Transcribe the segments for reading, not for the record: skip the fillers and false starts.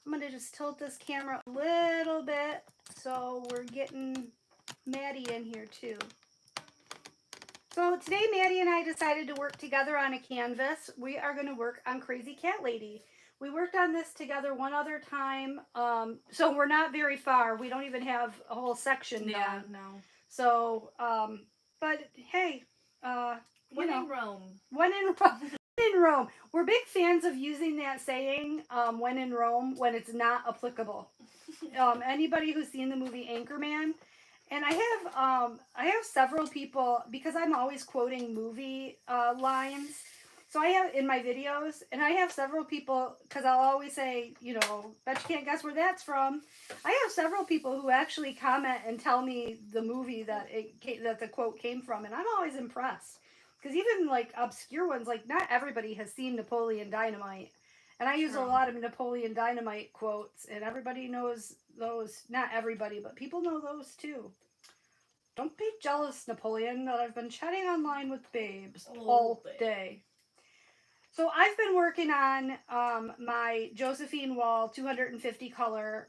I'm going to just tilt this camera a little bit so we're getting Maddie in here too. So today Maddie and I decided to work together on a canvas. We are going to work on Crazy Cat Lady. We worked on this together one other time, so we're not very far. We don't even have a whole section done. No. So, but hey, when in Rome. When in Rome. In Rome. We're big fans of using that saying, when in Rome, when it's not applicable. Anybody who's seen the movie Anchorman, and I have several people, because I'm always quoting movie lines. So I have in my videos, and I have several people, because I'll always say, bet you can't guess where that's from. I have several people who actually comment and tell me the movie that the quote came from, and I'm always impressed. Because even like obscure ones, like not everybody has seen Napoleon Dynamite. And I use a lot of Napoleon Dynamite quotes, and everybody knows those. Not everybody, but people know those too. Don't be jealous, Napoleon, that I've been chatting online with babes all day. So I've been working on my Josephine Wall 250 color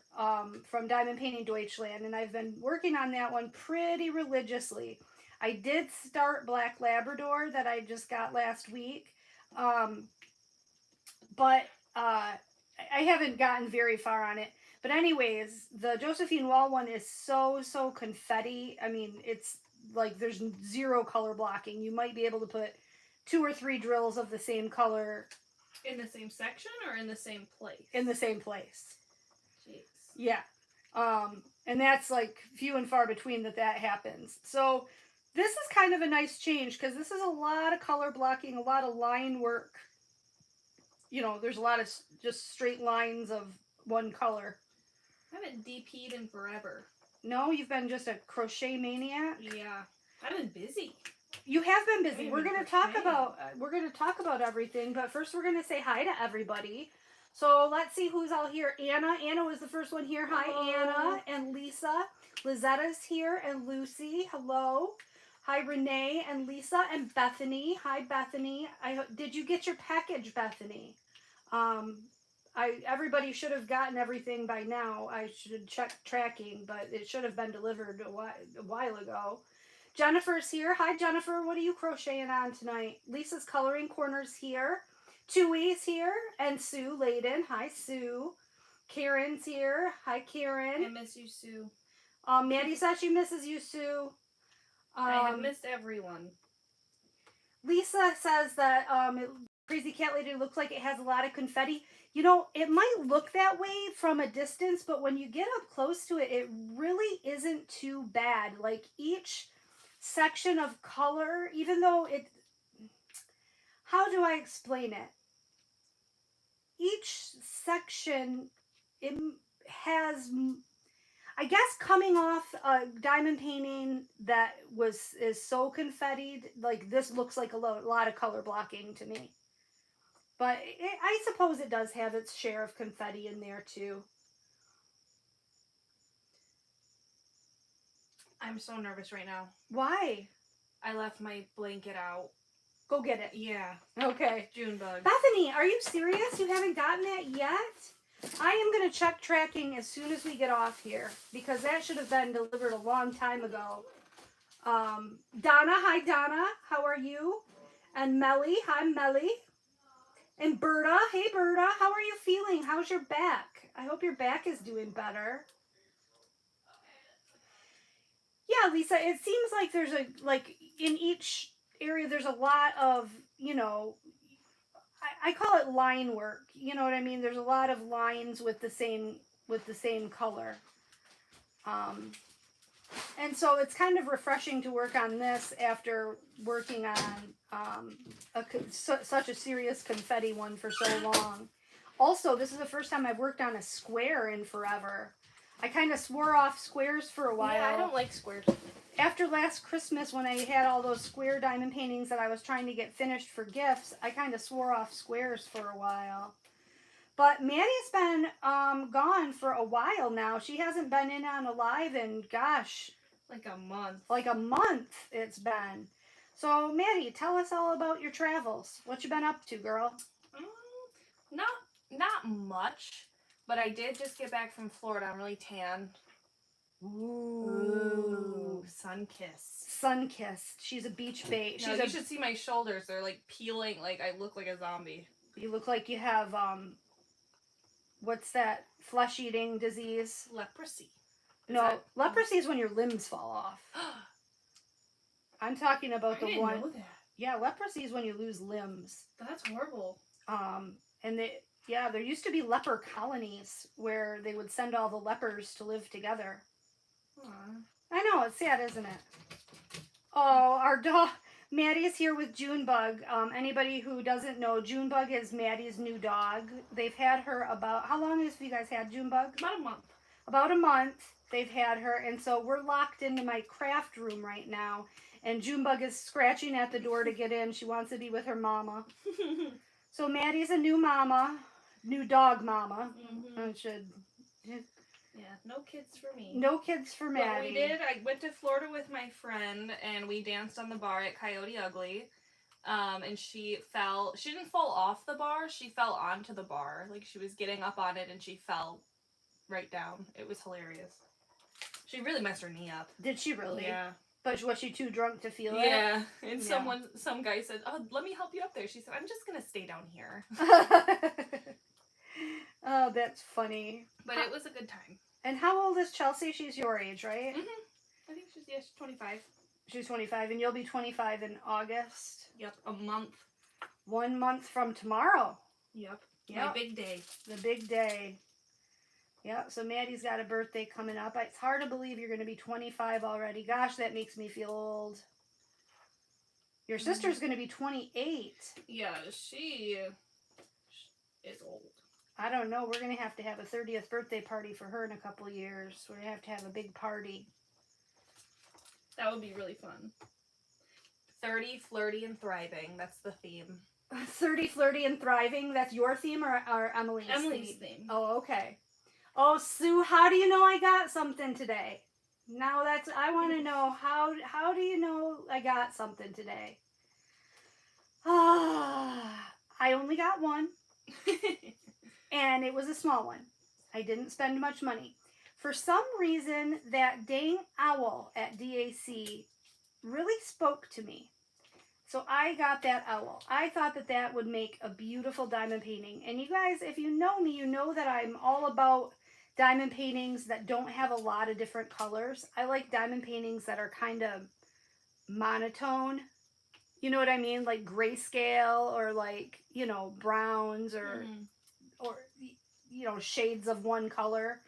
from Diamond Painting Deutschland, and I've been working on that one pretty religiously. I did start Black Labrador that I just got last week, but I haven't gotten very far on it. But anyways, the Josephine Wall one is so confetti. I mean, it's like there's zero color blocking. You might be able to put 2 or 3 drills of the same color. In the same section or in the same place? In the same place. Jeez. Yeah. And that's like few and far between that happens. So this is kind of a nice change because this is a lot of color blocking, a lot of line work. There's a lot of just straight lines of one color. I haven't DP'd in forever. No, you've been just a crochet maniac? Yeah. I've been busy. You have been busy. We're going to talk about everything, but first we're going to say hi to everybody. So let's see who's all here. Anna was the first one here. Hi, hello. Anna and Lisa. Lizetta's here and Lucy. Hello. Hi, Renee and Lisa and Bethany. Hi, Bethany. Did you get your package, Bethany? Everybody should have gotten everything by now. I should have checked tracking, but it should have been delivered a while ago. Jennifer's here. Hi, Jennifer. What are you crocheting on tonight? Lisa's Coloring Corner's here. Tui's here. And Sue Layden. Hi, Sue. Karen's here. Hi, Karen. I miss you, Sue. Maddie says she misses you, Sue. I have missed everyone. Lisa says that Crazy Cat Lady looks like it has a lot of confetti. It might look that way from a distance, but when you get up close to it, it really isn't too bad. Like each section of color, even though how do I explain it? Each section, it has, I guess, coming off a diamond painting that is so confettied, like this looks like a lot of color blocking to me. But I suppose it does have its share of confetti in there too. I'm so nervous right now. Why? I left my blanket out. Go get it. Yeah. Okay. June bug. Bethany, are you serious? You haven't gotten that yet? I am going to check tracking as soon as we get off here because that should have been delivered a long time ago. Donna, hi Donna. How are you? And Melly, hi Melly. And Berta, hey Berta, how are you feeling? How's your back? I hope your back is doing better. Yeah, Lisa, it seems like there's in each area there's a lot of, I call it line work. You know what I mean? There's a lot of lines with the same color. And so it's kind of refreshing to work on this after working on such a serious confetti one for so long. Also, this is the first time I've worked on a square in forever. I kind of swore off squares for a while. Yeah, I don't like squares. After last Christmas, when I had all those square diamond paintings that I was trying to get finished for gifts, I kind of swore off squares for a while. But Maddie's been gone for a while now. She hasn't been in on a live in, gosh. Like a month. Like a month it's been. So, Maddie, tell us all about your travels. What you been up to, girl? Not much. But I did just get back from Florida. I'm really tan. Ooh. Sun-kissed. Sun-kissed. She's a beach babe. No, you should see my shoulders. They're like peeling. Like I look like a zombie. You look like you have, what's that flesh-eating disease? Leprosy. No, leprosy is when your limbs fall off. I'm talking about I didn't know that. Yeah, leprosy is when you lose limbs. That's horrible. And there used to be leper colonies where they would send all the lepers to live together. Aww. I know, it's sad, isn't it? Oh, our dog, Maddie's here with Junebug. Anybody who doesn't know, Junebug is Maddie's new dog. They've had her about, how long have you guys had Junebug? About a month. About a month they've had her, and so we're locked into my craft room right now, and Junebug is scratching at the door to get in. She wants to be with her mama. So Maddie's a new mama, new dog mama. Yeah, no kids for me. No kids for Maddie. But we did. I went to Florida with my friend, and we danced on the bar at Coyote Ugly. And she fell. She didn't fall off the bar. She fell onto the bar. Like, she was getting up on it, and she fell right down. It was hilarious. She really messed her knee up. Did she really? Yeah. But was she too drunk to feel it? Yeah. And some guy said, "Oh, let me help you up there." She said, "I'm just gonna stay down here." Oh, that's funny. But it was a good time. And how old is Chelsea? She's your age, right? I think she's 25. She's 25, and you'll be 25 in August. Yep, a month. 1 month from tomorrow. Yep. Yep. My big day. The big day. Yeah, so Maddie's got a birthday coming up. It's hard to believe you're going to be 25 already. Gosh, that makes me feel old. Your sister's going to be 28. Yeah, she is old. I don't know. We're going to have a 30th birthday party for her in a couple years. We're going to have a big party. That would be really fun. 30, flirty, and thriving. That's the theme. 30, flirty, and thriving. That's your theme or Emily's theme? Emily's theme. Oh, okay. Oh, Sue, how do you know I got something today? Now I want to know, how do you know I got something today? I only got one. And it was a small one. I didn't spend much money. For some reason, that dang owl at DAC really spoke to me. So I got that owl. I thought that would make a beautiful diamond painting. And you guys, if you know me, you know that I'm all about diamond paintings that don't have a lot of different colors. I like diamond paintings that are kind of monotone. You know what I mean? Like grayscale or like, browns or shades of one color.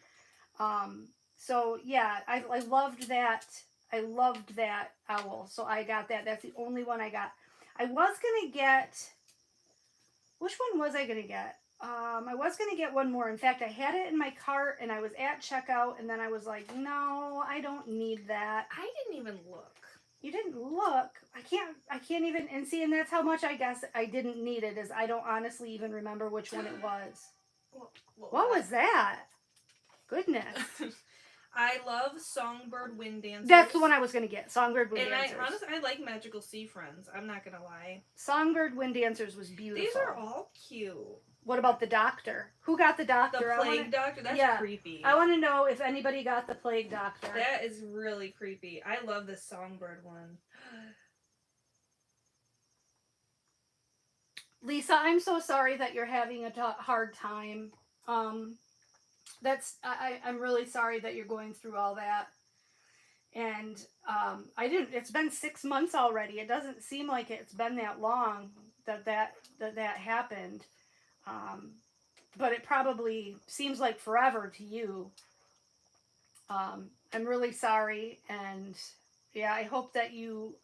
So yeah, I loved that. I loved that owl. So I got that. That's the only one I got. I was going to get, which one was I going to get? I was going to get one more. In fact, I had it in my cart and I was at checkout and then I was like, no, I don't need that. I didn't even look. You didn't look. I can't even, and see, and that's how much I guess I didn't need it, is I don't honestly even remember which one it was. What was that? Goodness. I love Songbird Wind Dancers. That's the one I was going to get. Songbird Wind Dancers. And honestly, I like Magical Sea Friends. I'm not going to lie. Songbird Wind Dancers was beautiful. These are all cute. What about the doctor? Who got the doctor? The plague doctor? That's creepy. I want to know if anybody got the plague doctor. That is really creepy. I love this Songbird one. Lisa, I'm so sorry that you're having a hard time. I'm really sorry that you're going through all that. And it's been 6 months already. It doesn't seem like it's been that long that happened. But it probably seems like forever to you. I'm really sorry. And yeah, I hope that you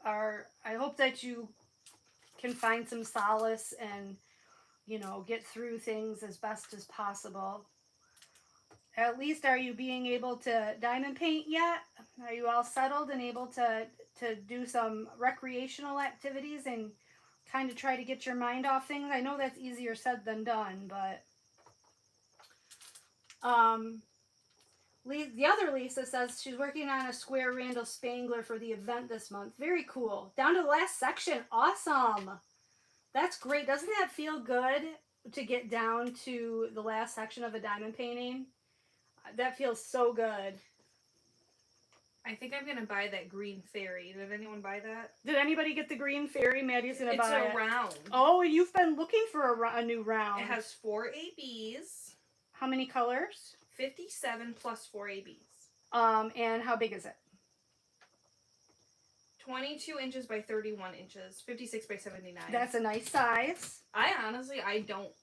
can find some solace and, get through things as best as possible. At least, are you being able to diamond paint yet? Are you all settled and able to do some recreational activities and kind of try to get your mind off things? I know that's easier said than done, but the other Lisa says she's working on a square Randall Spangler for the event this month. Very cool. Down to the last section. Awesome. That's great. Doesn't that feel good to get down to the last section of a diamond painting. That feels so good. I think I'm gonna buy that green fairy. Did anyone buy that? Did anybody get the green fairy? Maddie's gonna buy it. It's a round. Oh, and you've been looking for a new round. It has 4 ABs. How many colors? 57 plus 4 ABs. And how big is it? 22 inches by 31 inches. 56 by 79. That's a nice size. I don't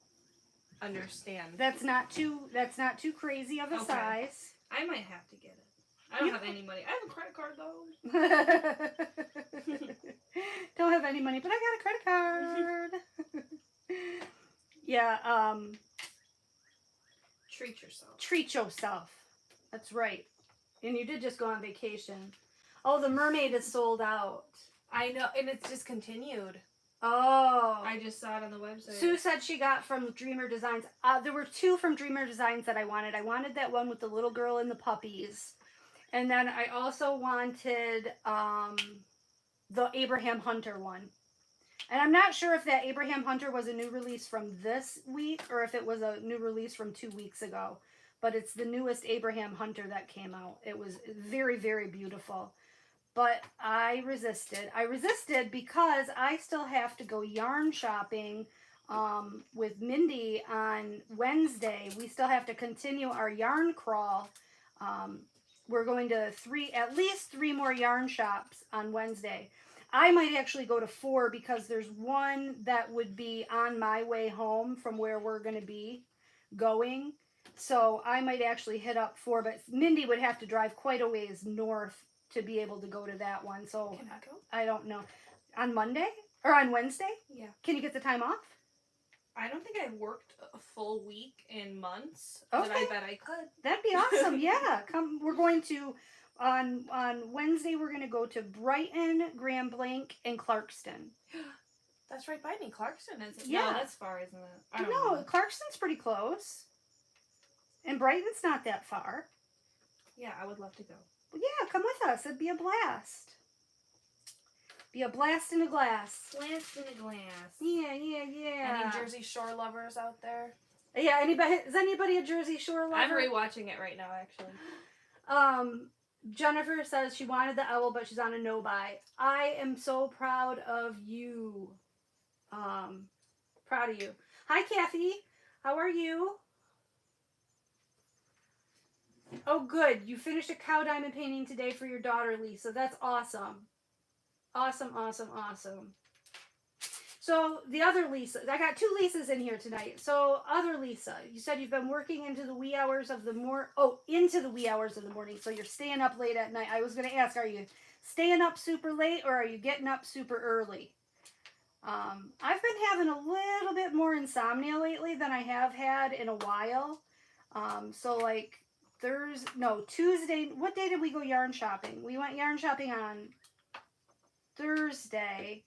understand. That's not too crazy of a size. I might have to get it. I don't have any money. I have a credit card though. Don't have any money, but I got a credit card. Yeah, Treat yourself. Treat yourself. That's right. And you did just go on vacation. Oh, the mermaid is sold out. I know, and it's discontinued. Oh. I just saw it on the website. Sue said she got from Dreamer Designs. There were 2 from Dreamer Designs that I wanted. I wanted that one with the little girl and the puppies. And then I also wanted the Abraham Hunter one. And I'm not sure if that Abraham Hunter was a new release from this week or if it was a new release from 2 weeks ago. But it's the newest Abraham Hunter that came out. It was very, very beautiful. But I resisted. I resisted because I still have to go yarn shopping with Mindy on Wednesday. We still have to continue our yarn crawl. We're going to at least 3 more yarn shops on Wednesday. I might actually go to 4 because there's one that would be on my way home from where we're going to be going. So I might actually hit up 4, but Mindy would have to drive quite a ways north to be able to go to that one. So Can I go? I don't know. On Monday? Or on Wednesday? Yeah. Can you get the time off? I don't think I've worked a full week in months, Okay. but I bet I could. That'd be awesome. Yeah. Come. We're going to, on Wednesday, we're going to go to Brighton, Grand Blanc, and Clarkston. That's right by me. Clarkston isn't. Yeah. No, that's far, isn't it? I don't No, know. Clarkston's pretty close. And Brighton's not that far. Yeah, I would love to go. Well, yeah, come with us. It'd be a blast. Be a blast in a glass. Blast in a glass. Yeah, yeah, yeah. Any Jersey Shore lovers out there? Yeah, anybody? Is anybody a Jersey Shore lover? I'm rewatching it right now, actually. Jennifer says she wanted the owl, but she's on a no-buy. I am so proud of you. Proud of you. Hi, Kathy. How are you? Oh, good. You finished a cow diamond painting today for your daughter, Lisa. That's awesome. Awesome, awesome, awesome. So, the other Lisa. I got 2 Lisas in here tonight. So, other Lisa. You said you've been working into the wee hours of the into the wee hours of the morning. So, you're staying up late at night. I was going to ask, are you staying up super late or are you getting up super early? I've been having a little bit more insomnia lately than I have had in a while. So, like, Tuesday. What day did we go yarn shopping? We went yarn shopping on Thursday.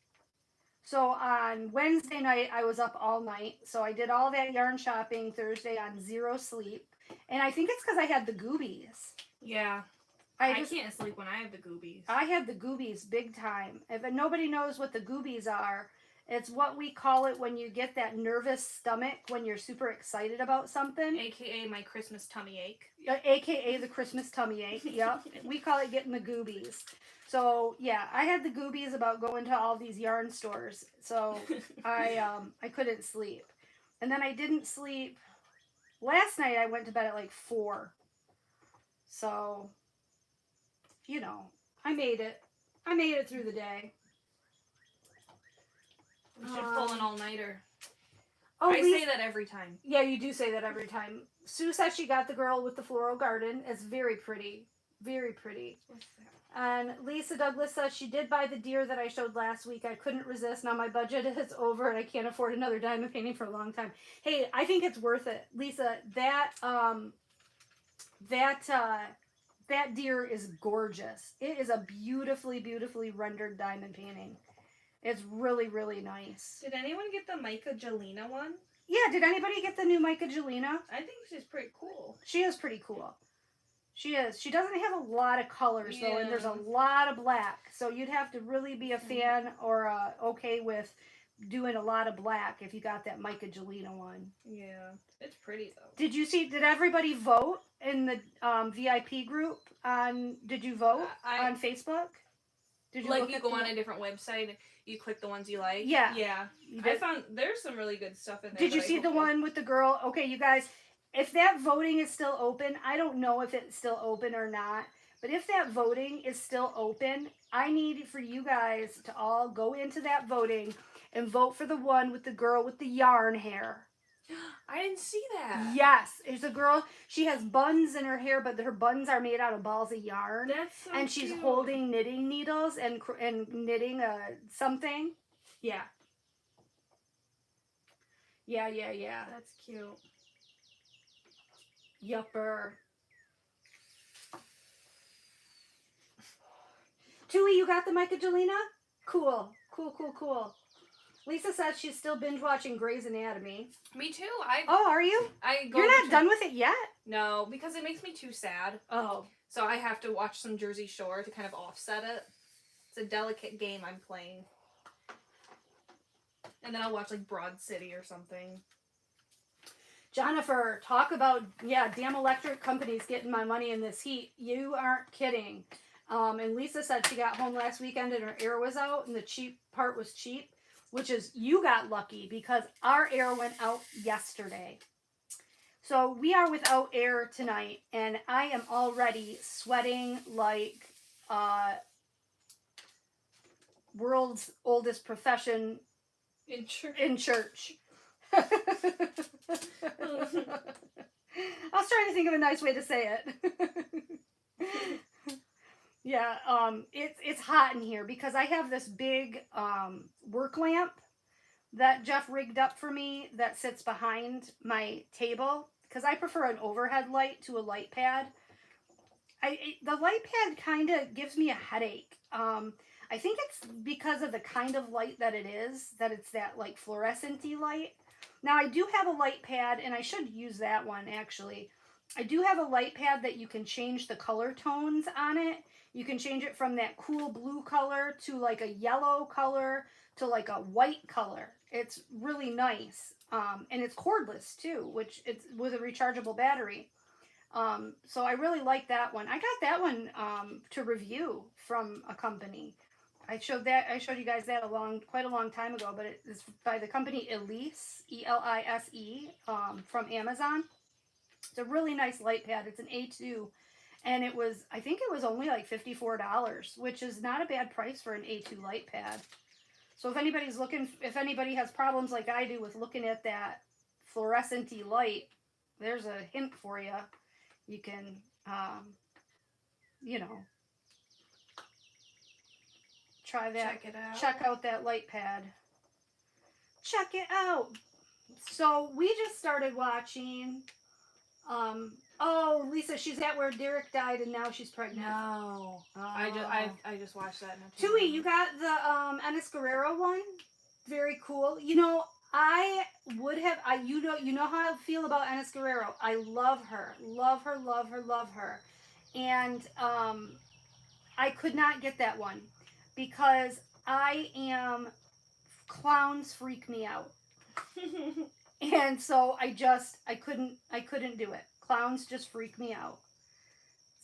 So on Wednesday night, I was up all night. So I did all that yarn shopping Thursday on 0 sleep. And I think it's because I had the goobies. Yeah. I can't sleep when I have the goobies. I had the goobies big time. If nobody knows what the goobies are, it's what we call it when you get that nervous stomach when you're super excited about something. AKA my Christmas tummy ache. AKA the Christmas tummy ache. Yep. We call it getting the goobies. So, yeah, I had the goobies about going to all these yarn stores. So, I couldn't sleep. And then I didn't sleep. Last night I went to bed at like 4. So, you know, I made it. I made it through the day. We should pull an all-nighter. Oh, I say that every time. Yeah, you do say that every time. Sue said she got the girl with the floral garden. It's very pretty. Very pretty. What's that? And Lisa Douglas says she did buy the deer that I showed last week. I couldn't resist. Now my budget is over and I can't afford another diamond painting for a long time. Hey, I think it's worth it. Lisa, that deer is gorgeous. It is a beautifully, beautifully rendered diamond painting. It's really, really nice. Did anyone get the Micah Jelena one? Yeah, did anybody get the new Micah Jelena? I think she's pretty cool. She is pretty cool. She is. She doesn't have a lot of colors, though, and there's a lot of black. So you'd have to really be a fan or okay with doing a lot of black if you got that Micah Jelena one. Yeah, it's pretty though. Did everybody vote in the VIP group did you vote on Facebook? Did you like you go on a different website and you click the ones you like? Yeah. Yeah. I found there's some really good stuff in there. Did you see the one with the girl? Okay, you guys, if that voting is still open, I don't know if it's still open or not, but if that voting is still open, I need for you guys to all go into that voting and vote for the one with the girl with the yarn hair. I didn't see that. Yes, there's a girl. She has buns in her hair, but her buns are made out of balls of yarn. That's so and she's cute. holding knitting needles and knitting something. Yeah. Yeah. That's cute. Yupper. Tui, you got the Micah Jelena? Cool. Lisa says she's still binge watching Grey's Anatomy. Me too. Oh, are you? You're not done with it yet? No, because it makes me too sad. Oh. So I have to watch some Jersey Shore to kind of offset it. It's a delicate game I'm playing. And then I'll watch like Broad City or something. Jennifer, talk about, damn electric companies getting my money in this heat. You aren't kidding. And Lisa said she got home last weekend and her air was out and the cheap part was cheap, which is you got lucky because our air went out yesterday. So we are without air tonight and I am already sweating like world's oldest profession in church. I was trying to think of a nice way to say it. Yeah, it's hot in here because I have this big work lamp that Jeff rigged up for me that sits behind my table because I prefer an overhead light to a light pad. The light pad kind of gives me a headache. I think it's because of the kind of light that it is, that it's that like fluorescent-y light. Now I do have a light pad and I should use that one actually. I do have a light pad that you can change the color tones on it. You can change it from that cool blue color to like a yellow color to like a white color. It's really nice. And it's cordless too, which it's with a rechargeable battery. So I really like that one. I got that one to review from a company. I showed you guys that quite a long time ago, but it's by the company Elise, E-L-I-S-E, from Amazon. It's a really nice light pad. It's an A2, and I think it was only like $54, which is not a bad price for an A2 light pad. So if anybody has problems like I do with looking at that fluorescent-y light, there's a hint for you. You can, try that. Check it out. Check out that light pad. Check it out. So we just started watching. Oh, Lisa, she's at where Derek died and now she's pregnant. No. I just watched that. Tui, you got the Enes Guerrero one? Very cool. I would have, you know how I feel about Enes Guerrero. I love her. Love her. And I could not get that one because clowns freak me out. And so I couldn't do it. Clowns just freak me out.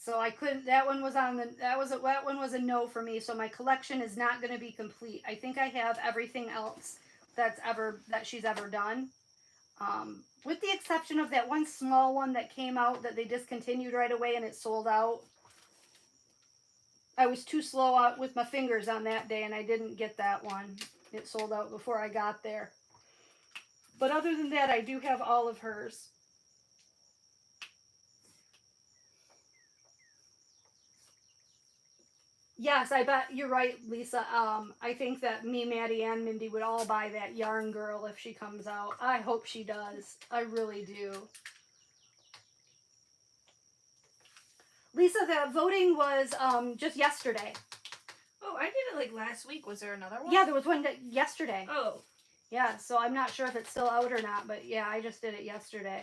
So I couldn't, that one was a no for me. So my collection is not going to be complete. I think I have everything else that she's ever done. With the exception of that one small one that came out that they discontinued right away and it sold out. I was too slow out with my fingers on that day and I didn't get that one. It sold out before I got there. But other than that, I do have all of hers. Yes, I bet you're right, Lisa. I think that me, Maddie, and Mindy would all buy that Yarn Girl if she comes out. I hope she does. I really do. Lisa, the voting was just yesterday. Oh, I did it like last week. Was there another one? Yeah, there was one yesterday. Oh. Yeah, so I'm not sure if it's still out or not, but yeah, I just did it yesterday.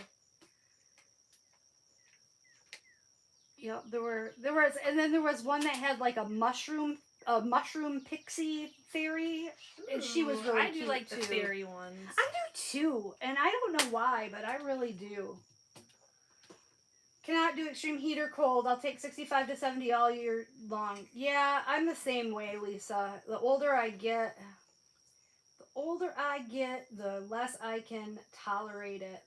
Yep, there was, and then there was one that had like a mushroom a mushroom pixie fairy, and she was really I do cute like the too. fairy ones. I do too, and I don't know why, but I really do. Cannot do extreme heat or cold. I'll take 65 to 70 all year long. Yeah, I'm the same way, Lisa. The older I get, the less I can tolerate it.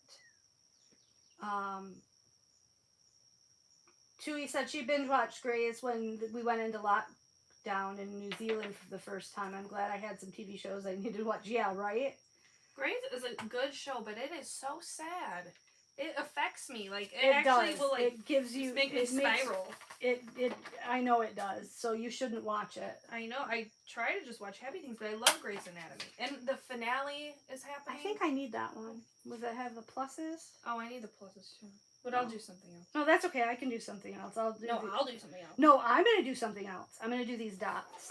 Tui said she binge watched Grey's when we went into lockdown in New Zealand for the first time. I'm glad I had some TV shows I needed to watch. Yeah, right? Grey's is a good show, but it is so sad. It affects me. Like It actually does. will like It gives you make me spiral. It I know it does. So you shouldn't watch it. I know. I try to just watch happy things, but I love Grey's Anatomy. And the finale is happening. I think I need that one. Does it have the pluses? Oh, I need the pluses too. But I'll do something else. No, that's okay. I can do something else. I'll do I'll do something else. No, I'm gonna do something else. I'm gonna do these dots.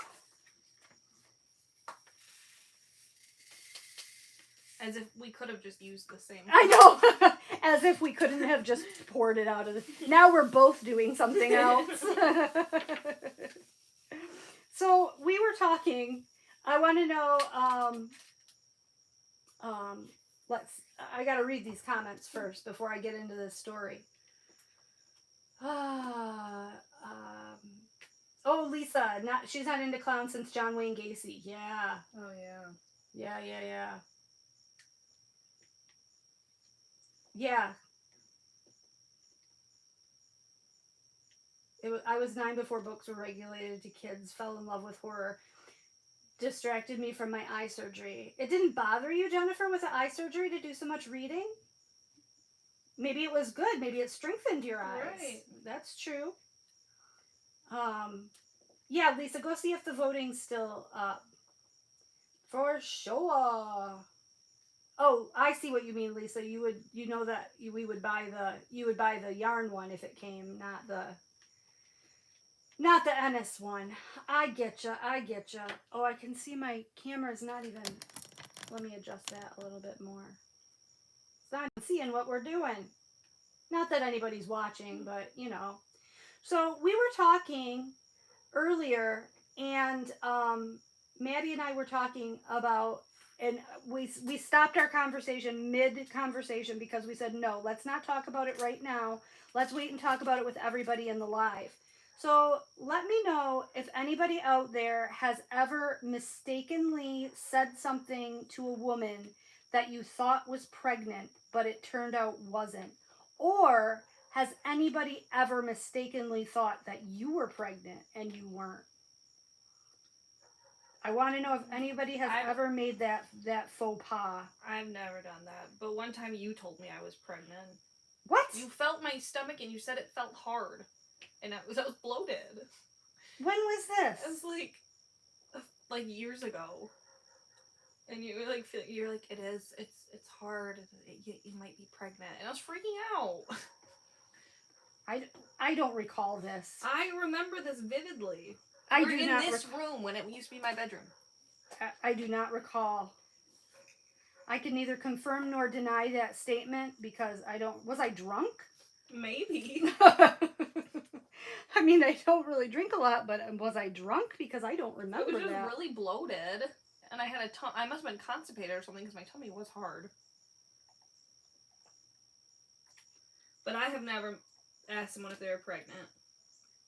As if we could have just used the same. I know. As if we couldn't have just poured it out of the... Now we're both doing something else. So we were talking. I want to know... I got to read these comments first before I get into this story. Oh, Lisa. She's not into clowns since John Wayne Gacy. Yeah. Oh, yeah. Yeah. Yeah. I was 9 before books were regulated to kids. Fell in love with horror. Distracted me from my eye surgery. It didn't bother you, Jennifer, with the eye surgery to do so much reading? Maybe it was good. Maybe it strengthened your eyes. Right. That's true. Yeah, Lisa, go see if the voting's still up. For sure. Oh, I see what you mean, Lisa. You would buy the yarn one if it came, not the Ennis one. I get ya. Oh, I can see my camera's not even. Let me adjust that a little bit more. So I'm seeing what we're doing. Not that anybody's watching, but you know. So we were talking earlier, and Maddie and I were talking about. And we stopped our conversation mid-conversation because we said, no, let's not talk about it right now. Let's wait and talk about it with everybody in the live. So let me know if anybody out there has ever mistakenly said something to a woman that you thought was pregnant, but it turned out wasn't. Or has anybody ever mistakenly thought that you were pregnant and you weren't? I want to know if anybody has ever made that faux pas. I've never done that. But one time you told me I was pregnant. What? You felt my stomach and you said it felt hard. And I was bloated. When was this? It was like years ago. And you were like, it is. It's hard. You might be pregnant. And I was freaking out. I don't recall this. I remember this vividly. We're in this room when it used to be my bedroom. I do not recall. I can neither confirm nor deny that statement because I don't... Was I drunk? Maybe. I mean, I don't really drink a lot, but was I drunk? Because I don't remember that. It was just really bloated. And I had I must have been constipated or something because my tummy was hard. But I have never asked someone if they were pregnant.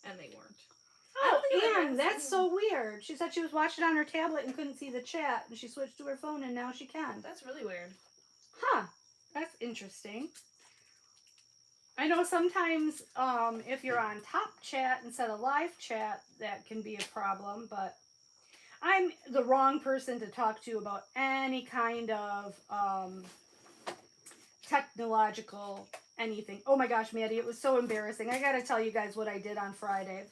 And they weren't. Oh, Anne, that's so weird. She said she was watching on her tablet and couldn't see the chat, and she switched to her phone, and now she can. That's really weird. Huh. That's interesting. I know sometimes if you're on top chat instead of live chat, that can be a problem, but I'm the wrong person to talk to about any kind of technological anything. Oh my gosh, Maddie, it was so embarrassing. I gotta tell you guys what I did on Friday.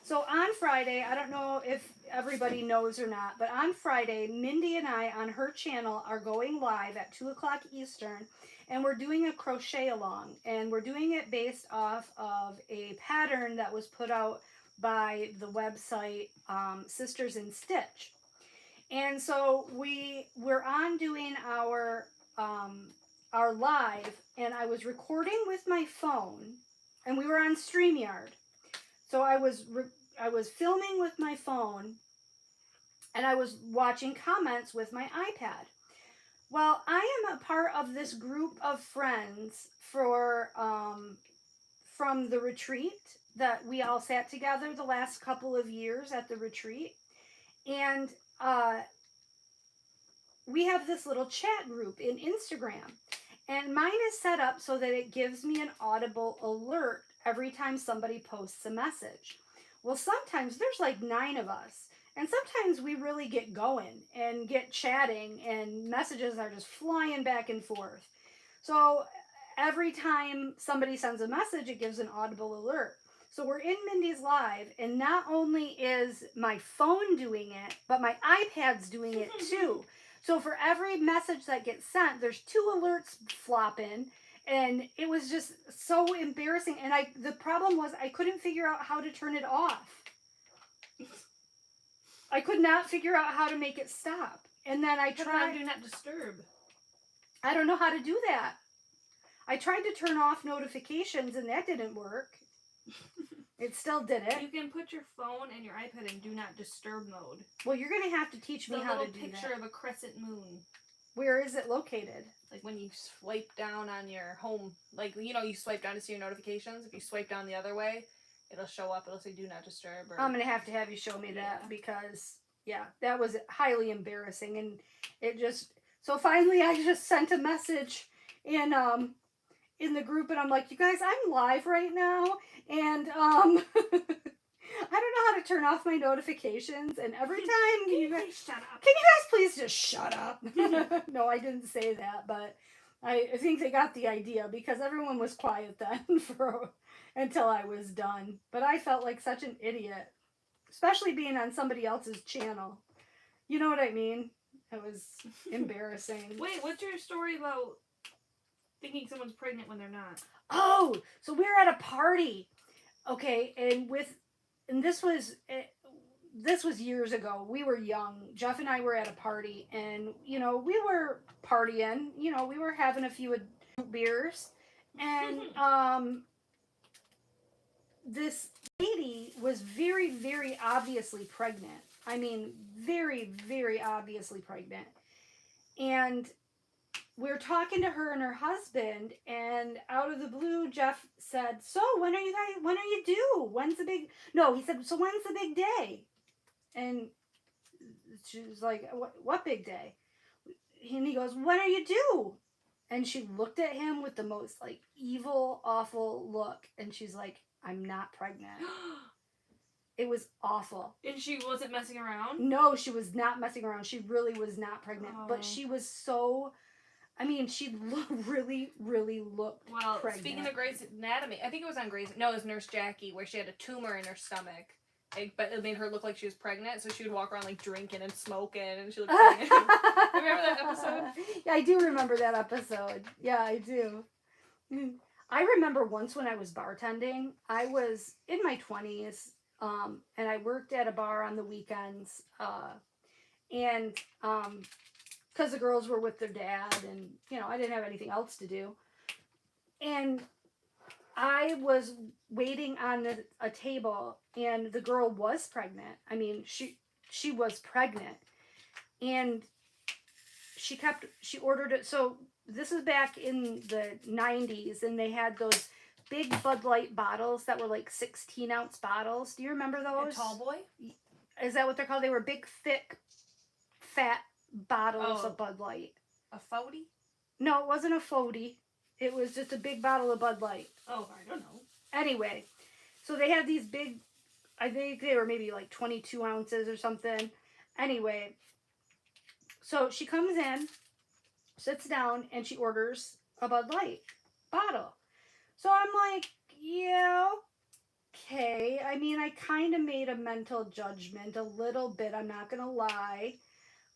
So on Friday, I don't know if everybody knows or not, but on Friday, Mindy and I on her channel are going live at 2 o'clock Eastern, and we're doing a crochet along, and we're doing it based off of a pattern that was put out by the website Sisters in Stitch. And so we're on doing our live, and I was recording with my phone, and we were on StreamYard. So I was filming with my phone, and I was watching comments with my iPad. Well, I am a part of this group of friends from the retreat that we all sat together the last couple of years at the retreat. And we have this little chat group in Instagram. And mine is set up so that it gives me an audible alert every time somebody posts a message. Well, sometimes there's like 9 of us. And sometimes we really get going and get chatting, and messages are just flying back and forth. So every time somebody sends a message, it gives an audible alert. So we're in Mindy's Live, and not only is my phone doing it, but my iPad's doing it too. So for every message that gets sent, there's 2 alerts flopping, and it was just so embarrassing. And the problem was I couldn't figure out how to turn it off. I could not figure out how to make it stop. And then I tried. Do not disturb. I don't know how to do that. I tried to turn off notifications, and that didn't work. It still didn't. You can put your phone and your iPad in do not disturb mode. Well, you're going to have to teach me how to do that. It's a picture of a crescent moon. Where is it located? Like when you swipe down on your home, like, you know, you swipe down to see your notifications. If you swipe down the other way, it'll show up. It'll say do not disturb. Or... I'm going to have you show me that because, yeah, that was highly embarrassing. And it just, so finally I just sent a message in the group, and I'm like, you guys, I'm live right now, and I don't know how to turn off my notifications, and every time can you guys shut up? Can you guys please just shut up? No, I didn't say that, but I think they got the idea, because everyone was quiet then until I was done. But I felt like such an idiot, especially being on somebody else's channel. You know what I mean? It was embarrassing. Wait, what's your story about thinking someone's pregnant when they're not? Oh, so we were at a party. Okay, and this was years ago. We were young. Jeff and I were at a party, and we were partying. We were having a few beers, and this lady was very, very obviously pregnant. I mean, very, very obviously pregnant. And we were talking to her and her husband, and out of the blue, Jeff said, "So when are you due? When's the big?" No, he said, "So when's the big day?" And she was like, "What big day?" And he goes, "When are you due?" And she looked at him with the most like evil, awful look, and she's like, "I'm not pregnant." It was awful. And she wasn't messing around? No, she was not messing around. She really was not pregnant. Oh. But she was so... I mean, she really, really looked pregnant. Speaking of Grey's Anatomy, I think it was on Grey's... No, it was Nurse Jackie, where she had a tumor in her stomach. But it made her look like she was pregnant, so she would walk around, like, drinking and smoking, and she looked pregnant. Remember that episode? Yeah, I do remember that episode. Yeah, I do. I remember once when I was bartending, I was in my 20s, and I worked at a bar on the weekends, and because the girls were with their dad, and I didn't have anything else to do, and I was waiting on a table, and the girl was pregnant. I mean, she was pregnant, and she ordered it. So this is back in the 90s, and they had those big Bud Light bottles that were like 16-ounce bottles. Do you remember those? A tall boy? Is that what they're called? They were big, thick, fat bottles of Bud Light. A 40? No, it wasn't a 40. It was just a big bottle of Bud Light. Oh, I don't know. Anyway, so they had these big, I think they were maybe like 22 ounces or something. Anyway, so she comes in, sits down, and she orders a Bud Light bottle. So I'm like, yeah, okay. I mean, I kind of made a mental judgment a little bit. I'm not going to lie.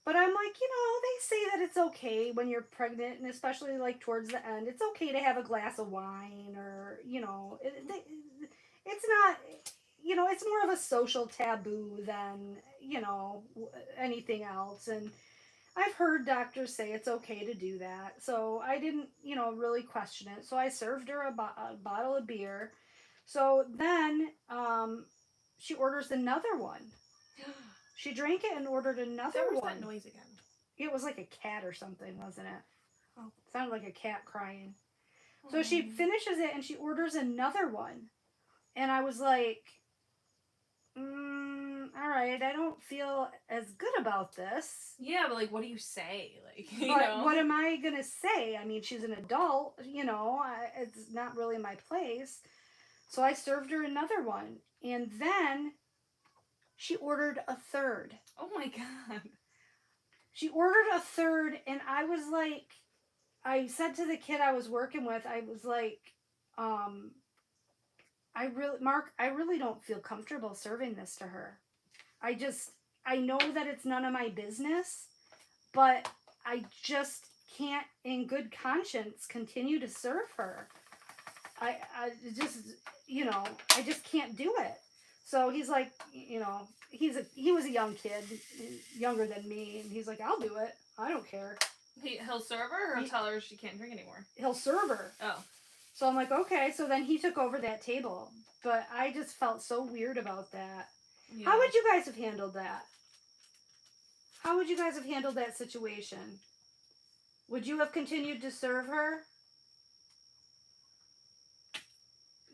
But I'm like, they say that it's okay when you're pregnant, and especially like towards the end, it's okay to have a glass of wine, or, it's not, it's more of a social taboo than, anything else. And I've heard doctors say it's okay to do that. So I didn't, really question it. So I served her a bottle of beer. So then she orders another one. She drank it and ordered another There was one. that noise again. It was like a cat or something, wasn't it? Oh. Sounded like a cat crying. So she finishes it and she orders another one. And I was like, all right, I don't feel as good about this. Yeah, but like, what do you say? Like, you But know? what am I going to say? I mean, she's an adult, you know, it's not really my place. So I served her another one. And then she ordered a third. Oh my God. She ordered a third, and I was like, I said to the kid I was working with, I was like, Mark, I really don't feel comfortable serving this to her. I know that it's none of my business, but I just can't, in good conscience, continue to serve her. I just, you know, I just can't do it. So he's like, you know, he was a young kid, younger than me, and he's like, I'll do it. I don't care. He'll serve her, or he'll tell her she can't drink anymore? He'll serve her. Oh. So I'm like, okay. So then he took over that table. But I just felt so weird about that. Yeah. How would you guys have handled that? How would you guys have handled that situation? Would you have continued to serve her?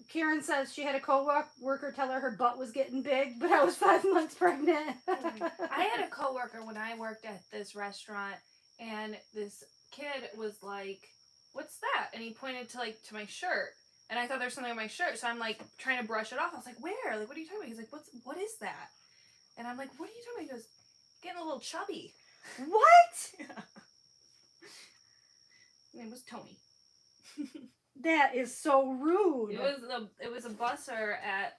Karen says she had a co-worker tell her butt was getting big, but I was 5 months pregnant. I had a co-worker when I worked at this restaurant, and this kid was like, what's that? And he pointed to my shirt. And I thought there's something on my shirt. So I'm like trying to brush it off. I was like, where? Like, what are you talking about? He's like, what is that? And I'm like, what are you talking about? He goes, getting a little chubby. What? Yeah. His name was Tony. That is so rude. It was a busser at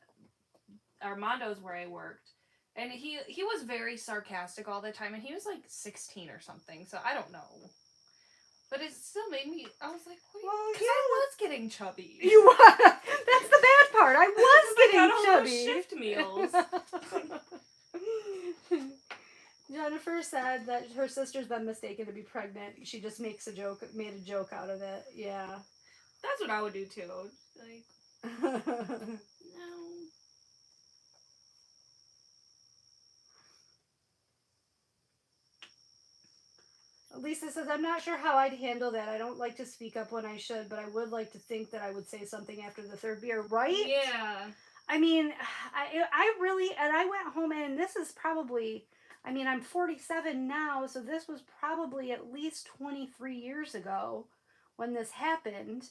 Armando's where I worked. And he was very sarcastic all the time, and he was like 16 or something, so I don't know. But it still made me, I was like, because I was getting chubby. You were. That's the bad part. I was getting chubby. Shift meals. Jennifer said that her sister's been mistaken to be pregnant. She just made a joke out of it. Yeah. That's what I would do too. Like, no. Lisa says, I'm not sure how I'd handle that. I don't like to speak up when I should, but I would like to think that I would say something after the third beer, right? Yeah. I mean, I really, and I went home, and this is probably, I mean, I'm 47 now, so this was probably at least 23 years ago when this happened.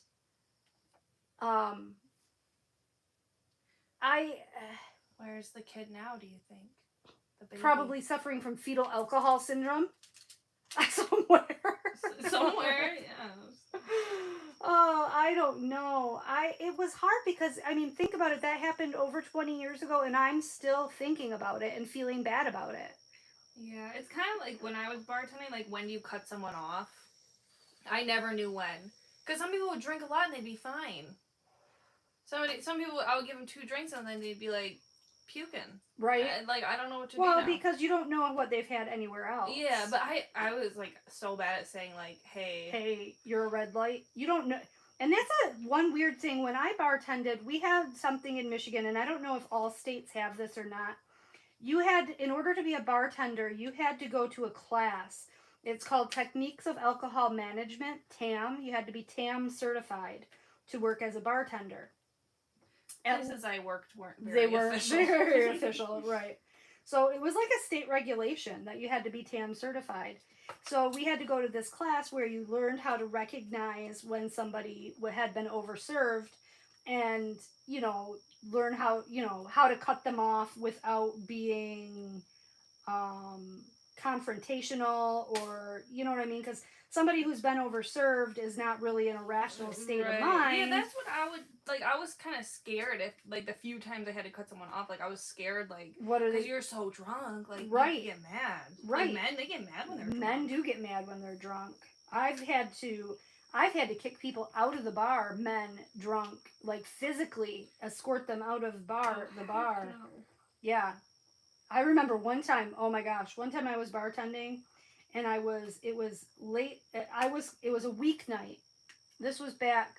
Where's the kid now, do you think? The baby? Probably suffering from fetal alcohol syndrome. Somewhere. Somewhere, yeah. Oh, I don't know. It was hard because, I mean, think about it. That happened over 20 years ago, and I'm still thinking about it and feeling bad about it. Yeah, it's kind of like when I was bartending, like when do you cut someone off? I never knew when. Because some people would drink a lot and they'd be fine. Some people, I would give them 2 drinks and then they'd be like puking. Right. Like, I don't know what to do Well, now. because you don't know what they've had anywhere else. Yeah, but I was like so bad at saying like, hey, you're a red light. You don't know. And that's one weird thing. When I bartended, we had something in Michigan, and I don't know if all states have this or not. You had, in order to be a bartender, you had to go to a class. It's called Techniques of Alcohol Management, TAM. You had to be TAM certified to work as a bartender. Places I worked weren't very official. They weren't very official, right. So it was like a state regulation that you had to be TAM certified. So we had to go to this class where you learned how to recognize when somebody had been overserved and, you know, learn how to cut them off without being confrontational, or, you know what I mean? Because somebody who's been overserved is not really in a rational state of mind. Yeah, that's what I would, like, I was kind of scared if, like, the few times I had to cut someone off, like, I was scared, like, because you're so drunk, like, right. You get mad. Right. Like, men, they get mad when they're drunk. Men do get mad when they're drunk. I've had to kick people out of the bar, men drunk, like, physically escort them out of the bar. No. Yeah. I remember one time I was bartending, and it was late. It was a weeknight. This was back,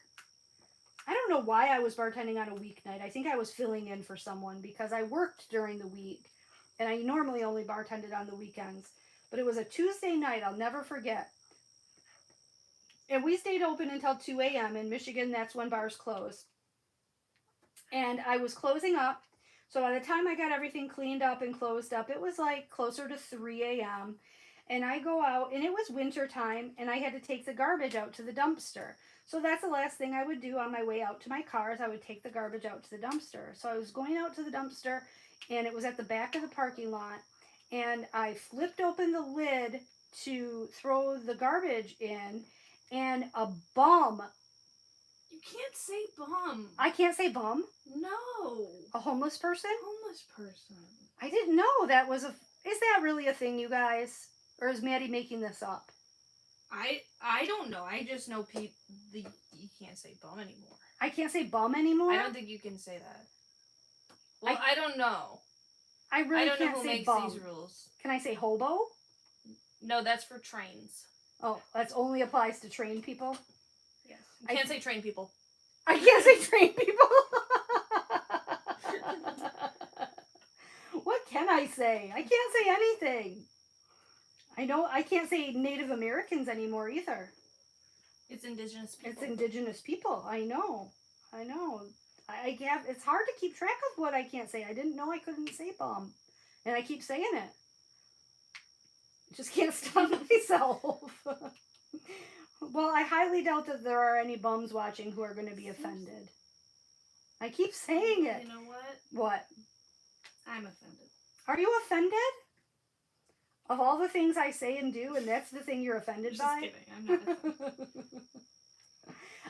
I don't know why I was bartending on a weeknight. I think I was filling in for someone because I worked during the week, And I normally only bartended on the weekends. But it was a Tuesday night, I'll never forget. And we stayed open until 2 a.m. In Michigan, that's when bars close. And I was closing up. So by the time I got everything cleaned up and closed up, it was like closer to 3 a.m. And I go out, and it was winter time, and I had to take the garbage out to the dumpster. So that's the last thing I would do on my way out to my car is I would take the garbage out to the dumpster. So I was going out to the dumpster, and it was at the back of the parking lot. And I flipped open the lid to throw the garbage in, and a bum. You can't say bum. I can't say bum. No. A homeless person? Homeless person. I didn't know that was a. Is that really a thing, you guys? Or is Maddie making this up? I don't know. I just know you can't say bum anymore. I can't say bum anymore? I don't think you can say that. Well, I don't know. I really don't can't know who say makes bum. these rules. Can I say hobo? No, that's for trains. Oh, that only applies to trained people? Yes. You can't say train people. I can't say trained people? What can I say? I can't say anything. I know I can't say Native Americans anymore either. It's indigenous people. It's indigenous people. I know. I have. It's hard to keep track of what I can't say. I didn't know I couldn't say bum, and I keep saying it. Just can't stop myself. Well, I highly doubt that there are any bums watching who are going to be offended. I keep saying it. You know what? What? I'm offended. Are you offended? Of all the things I say and do, and that's the thing you're offended by? Just kidding. I'm not offended.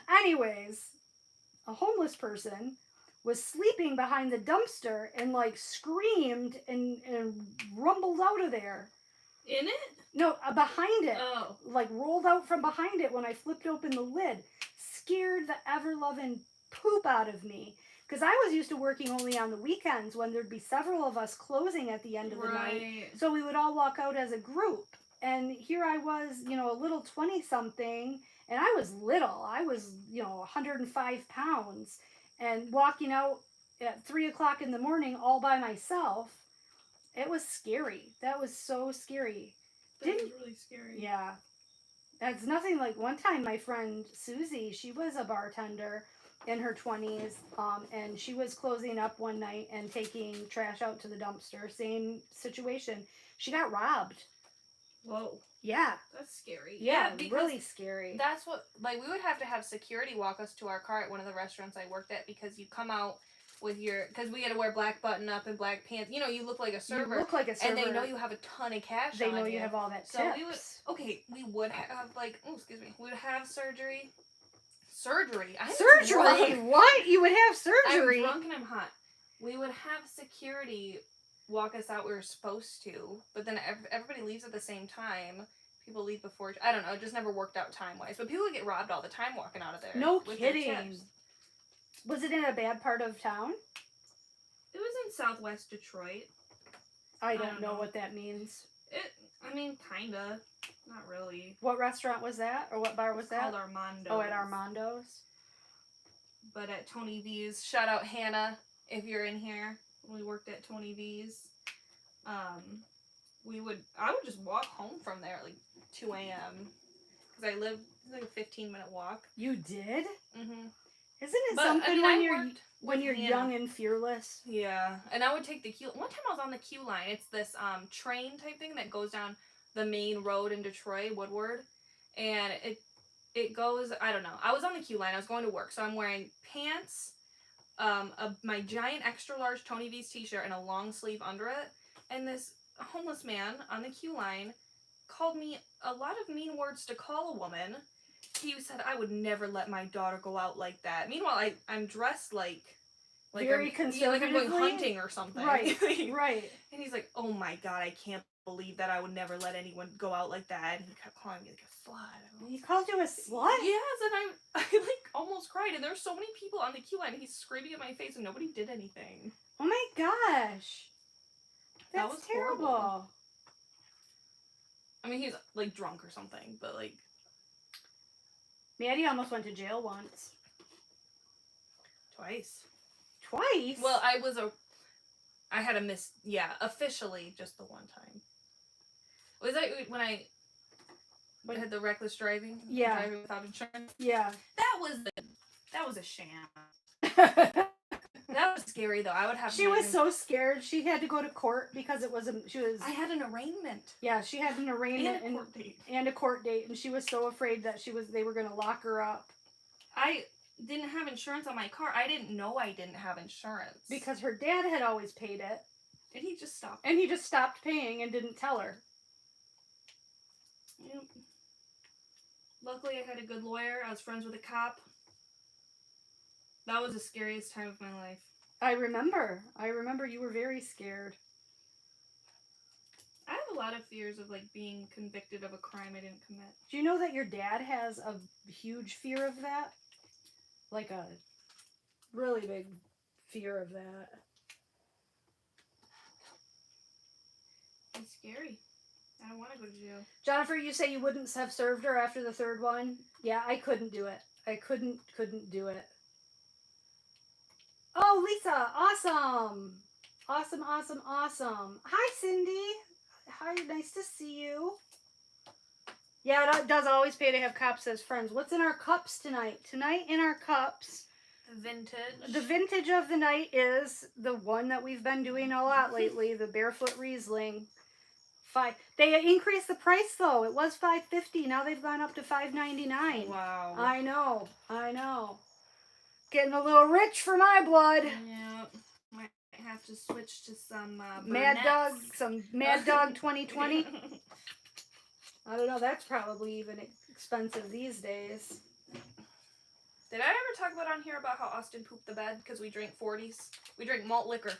Anyways, a homeless person was sleeping behind the dumpster and like screamed and rumbled out of there. In it? No, behind it. Oh. Like rolled out from behind it when I flipped open the lid. Scared the ever-loving poop out of me. Because I was used to working only on the weekends when there'd be several of us closing at the end of the night. So we would all walk out as a group. And here I was, a little 20-something, and I was little. I was, 105 pounds. And walking out at 3 o'clock in the morning all by myself, it was scary. That was so scary. That was really scary. Yeah. That's nothing like one time my friend Susie, she was a bartender in her 20s, and she was closing up one night and taking trash out to the dumpster. Same situation. She got robbed. Whoa. Yeah. That's scary. Yeah, really scary. That's what, we would have to have security walk us to our car at one of the restaurants I worked at because you come out with because we had to wear black button up and black pants. You look like a server. You look like a server. And they know you have a ton of cash They on know you have all that tips. So we would have, we would have surgery. Surgery? Surgery? What? You would have surgery? I'm drunk and I'm hot. We would have security walk us out. We were supposed to, but then everybody leaves at the same time. People leave before. I don't know. It just never worked out time-wise. But people get robbed all the time walking out of there. No kidding. Was it in a bad part of town? It was in Southwest Detroit. I don't know what that means. Kinda. Not really. What restaurant was that? Or what bar was that? It's called Armando's. Oh, at Armando's? But at Tony V's. Shout out Hannah, if you're in here. We worked at Tony V's. I would just walk home from there at 2 a.m. Because I live a 15-minute walk. You did? Mm-hmm. Isn't it something when you're young and fearless? Yeah. And I would take the Q. One time I was on the Q line. It's this train type thing that goes down the main road in Detroit, Woodward. And it goes, I don't know. I was on the Q line. I was going to work. So I'm wearing pants, my giant extra large Tony V's t-shirt and a long sleeve under it. And this homeless man on the Q line called me a lot of mean words to call a woman. He said, I would never let my daughter go out like that. Meanwhile, I'm dressed like very conservatively. Like I'm going hunting or something. Right, right. And he's like, oh my God, I can't believe that. I would never let anyone go out like that. And he kept calling me like a slut. He called you a slut? Yes, and I almost cried. And there's so many people on the queue line. And he's screaming at my face and nobody did anything. Oh my gosh. That's that was terrible. Horrible. I mean, he's drunk or something, but Maddie almost went to jail once. Twice. Twice? Well, I had a officially just the one time. Was that when I had the reckless driving? Yeah. Driving without insurance? Yeah. That was a sham. That was scary though. I would have. She was so scared. She had to go to court because it was I had an arraignment. Yeah, she had an arraignment and a court date. And a court date, and she was so afraid that they were going to lock her up. I didn't have insurance on my car. I didn't know I didn't have insurance because her dad had always paid it, and he just stopped. And he just stopped paying and didn't tell her. Yep. Luckily, I had a good lawyer. I was friends with a cop. That was the scariest time of my life. I remember you were very scared. I have a lot of fears of like being convicted of a crime I didn't commit. Do you know that your dad has a huge fear of that? Like a really big fear of that. It's scary. I don't want to go to jail. Jennifer, you say you wouldn't have served her after the third one? Yeah, I couldn't do it. I couldn't do it. Oh, Lisa, awesome. Awesome. Hi, Cindy. Hi, nice to see you. Yeah, it does always pay to have cops as friends. What's in our cups tonight? Tonight in our cups, the vintage of the night is the one that we've been doing a lot lately, the Barefoot Riesling. They increased the price though. It was $5.50. Now they've gone up to $5.99. Wow. I know. Getting a little rich for my blood. Yeah. Might have to switch to some Mad Dog 2020. I don't know. That's probably even expensive these days. Did I ever talk about on here about how Austin pooped the bed because we drank 40s? We drank malt liquor.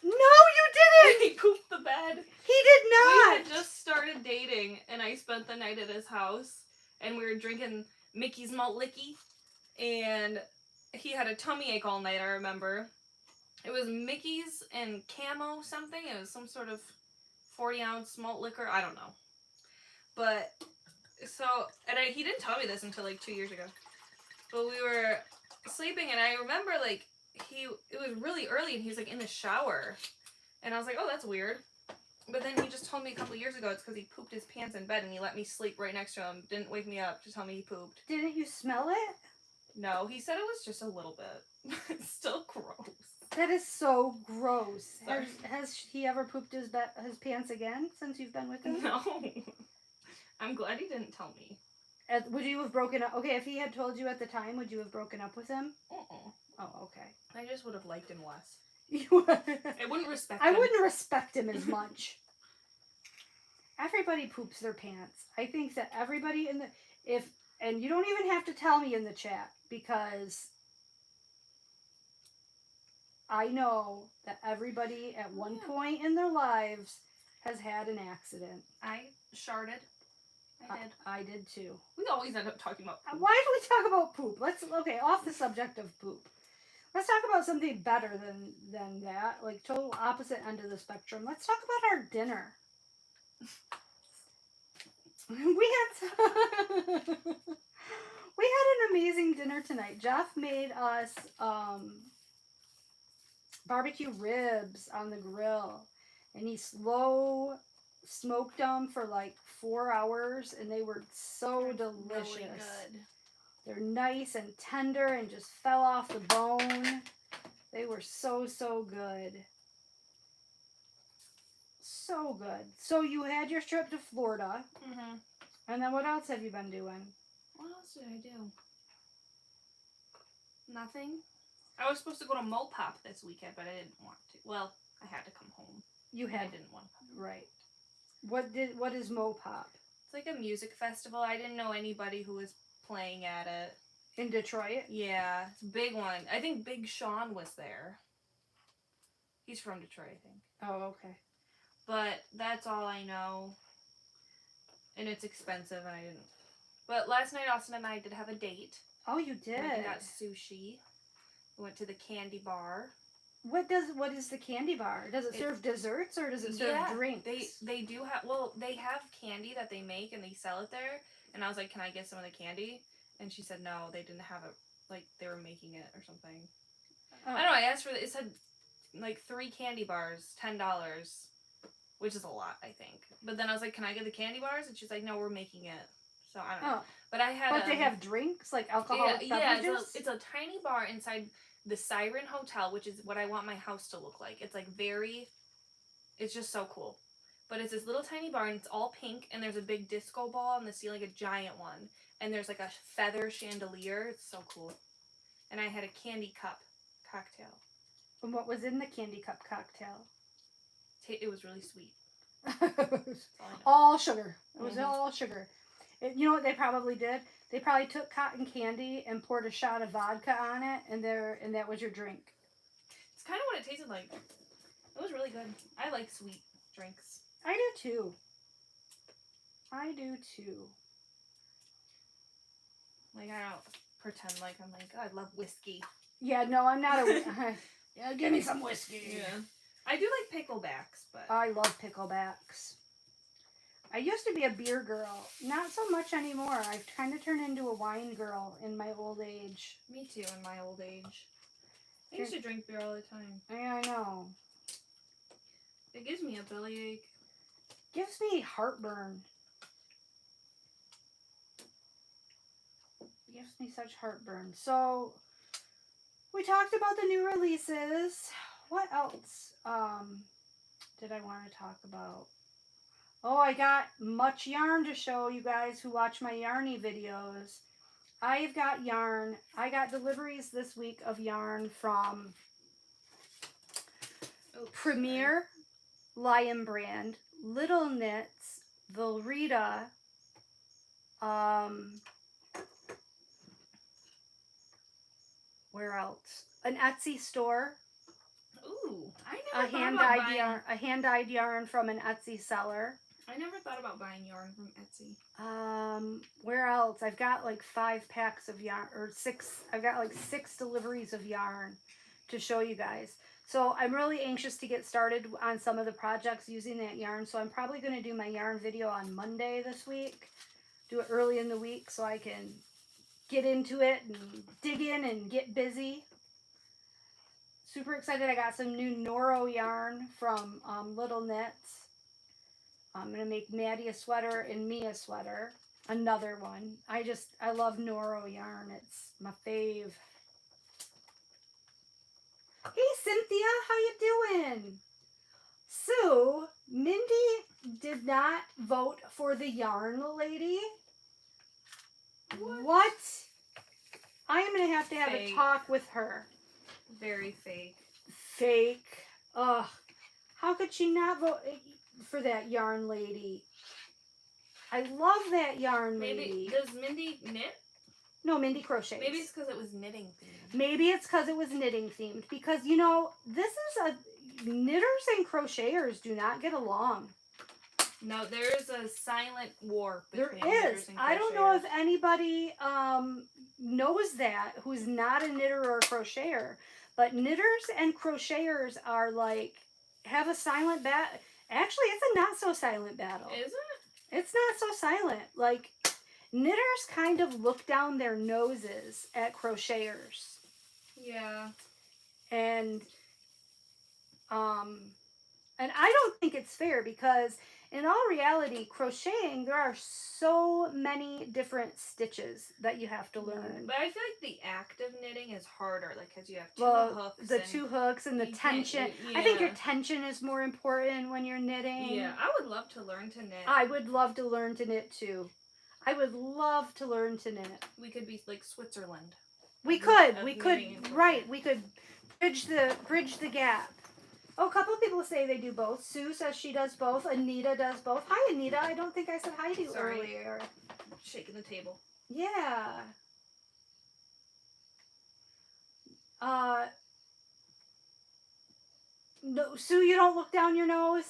No, you didn't. He pooped the bed. He did not. We had just started dating, and I spent the night at his house, and we were drinking Mickey's Malt Licky, and he had a tummy ache all night, I remember. It was Mickey's and Camo something. It was some sort of 40-ounce malt liquor. I don't know. But, so, and he didn't tell me this until like 2 years ago. But we were sleeping, and I remember, like, it was really early, and he was, like, in the shower. And I was like, oh, that's weird. But then he just told me a couple years ago it's because he pooped his pants in bed, and he let me sleep right next to him. Didn't wake me up to tell me he pooped. Didn't you smell it? No, he said it was just a little bit. It's still gross. That is so gross. Sorry. Has he ever pooped his pants again since you've been with him? No. I'm glad he didn't tell me. Would you have broken up? Okay, if he had told you at the time, would you have broken up with him? Uh-uh. Oh, okay. I just would have liked him less. I wouldn't respect him. I wouldn't respect him as much. Everybody poops their pants. I think that everybody and you don't even have to tell me in the chat because I know that everybody at one point in their lives has had an accident. I sharted. I did too. We always end up talking about poop. Why do we talk about poop? Okay, off the subject of poop. Let's talk about something better than that. Like total opposite end of the spectrum. Let's talk about our dinner. We had an amazing dinner tonight. Jeff made us barbecue ribs on the grill, and he slow smoked them for like 4 hours, and they were so delicious. Really good. They're nice and tender and just fell off the bone. They were so good. So good. So you had your trip to Florida. Mm-hmm. And then what else have you been doing? What else did I do? Nothing. I was supposed to go to Mopop this weekend, but I didn't want to. Well, I had to come home. I didn't want to. Right. What is Mopop? It's like a music festival. I didn't know anybody who was playing at it. In Detroit? Yeah, it's a big one. I think Big Sean was there. He's from Detroit, I think. Oh, okay. But that's all I know. And it's expensive, and I didn't. But last night, Austin and I did have a date. Oh, you did? We got sushi. We went to the candy bar. What is the candy bar? Does it serve desserts or does it serve drinks? They do have, well, they have candy that they make and they sell it there. And I was like, can I get some of the candy? And she said no, they didn't have it, like they were making it or something. Oh. I don't know, I asked for it said like 3 candy bars, $10, which is a lot, I think. But then I was like, can I get the candy bars? And she's like, no, we're making it. So I don't know. But I had. But they have drinks, like alcoholic beverages? Yeah, it's a tiny bar inside the Siren Hotel, which is what I want my house to look like. It's like it's just so cool. But it's this little tiny bar, and it's all pink, and there's a big disco ball on the ceiling, like a giant one. And there's like a feather chandelier. It's so cool. And I had a candy cup cocktail. And what was in the candy cup cocktail? It was really sweet. All sugar. It was all sugar. You know what they probably did? They probably took cotton candy and poured a shot of vodka on it, and that was your drink. It's kind of what it tasted like. It was really good. I like sweet drinks. I do too. Like, I don't pretend like I'm like, oh, I love whiskey. Yeah, no, I'm not a... yeah, give me some whiskey. Yeah. I do like picklebacks, but... I love picklebacks. I used to be a beer girl. Not so much anymore. I've kind of turned into a wine girl in my old age. Me too, in my old age. I used to drink beer all the time. Yeah, I know. It gives me a bellyache. Gives me heartburn. Gives me such heartburn. So, we talked about the new releases. What else did I want to talk about? Oh, I got much yarn to show you guys who watch my yarny videos. I've got yarn. I got deliveries this week of yarn from Premier, Lion Brand, Little Knits, Velrita, where else? An Etsy store. Ooh, I never A hand-dyed yarn from an Etsy seller. I never thought about buying yarn from Etsy. Where else? I've got like 5 packs of yarn, or 6. I've got like 6 deliveries of yarn to show you guys. So I'm really anxious to get started on some of the projects using that yarn. So I'm probably going to do my yarn video on Monday this week. Do it early in the week so I can get into it and dig in and get busy. Super excited. I got some new Noro yarn from Little Knits. I'm going to make Maddie a sweater and me a sweater. Another one. I love Noro yarn. It's my fave. Hey, Cynthia. How you doing? So, Mindy did not vote for the yarn lady. What? I am going to have Fake. a talk with her. Very fake. Fake. Ugh. How could she not vote for that yarn lady? I love that yarn lady. Does Mindy knit? No, Mindy crochets. Maybe it's because it was knitting themed. Maybe it's because it was knitting themed. Because, you know, this is knitters and crocheters do not get along. No, there is a silent war between There knitters is. and I don't know crocheters. if anybody knows that who's not a knitter or a crocheter. But knitters and crocheters are like, have a silent battle. Actually, it's a not so silent battle. Is it? It's not so silent. Like, knitters kind of look down their noses at crocheters. Yeah. And I don't think it's fair because in all reality, crocheting, there are so many different stitches that you have to learn. But I feel like the act of knitting is harder, like, because you have hooks. The 2 hooks and the tension. I think your tension is more important when you're knitting. Yeah, I would love to learn to knit. I would love to learn to knit too. I would love to learn to knit. We could be like Switzerland. We could, knitting and right, we could bridge the gap. Oh, a couple of people say they do both. Sue says she does both. Anita does both. Hi, Anita. I don't think I said hi to you earlier. Shaking the table. Yeah. No, Sue, you don't look down your nose?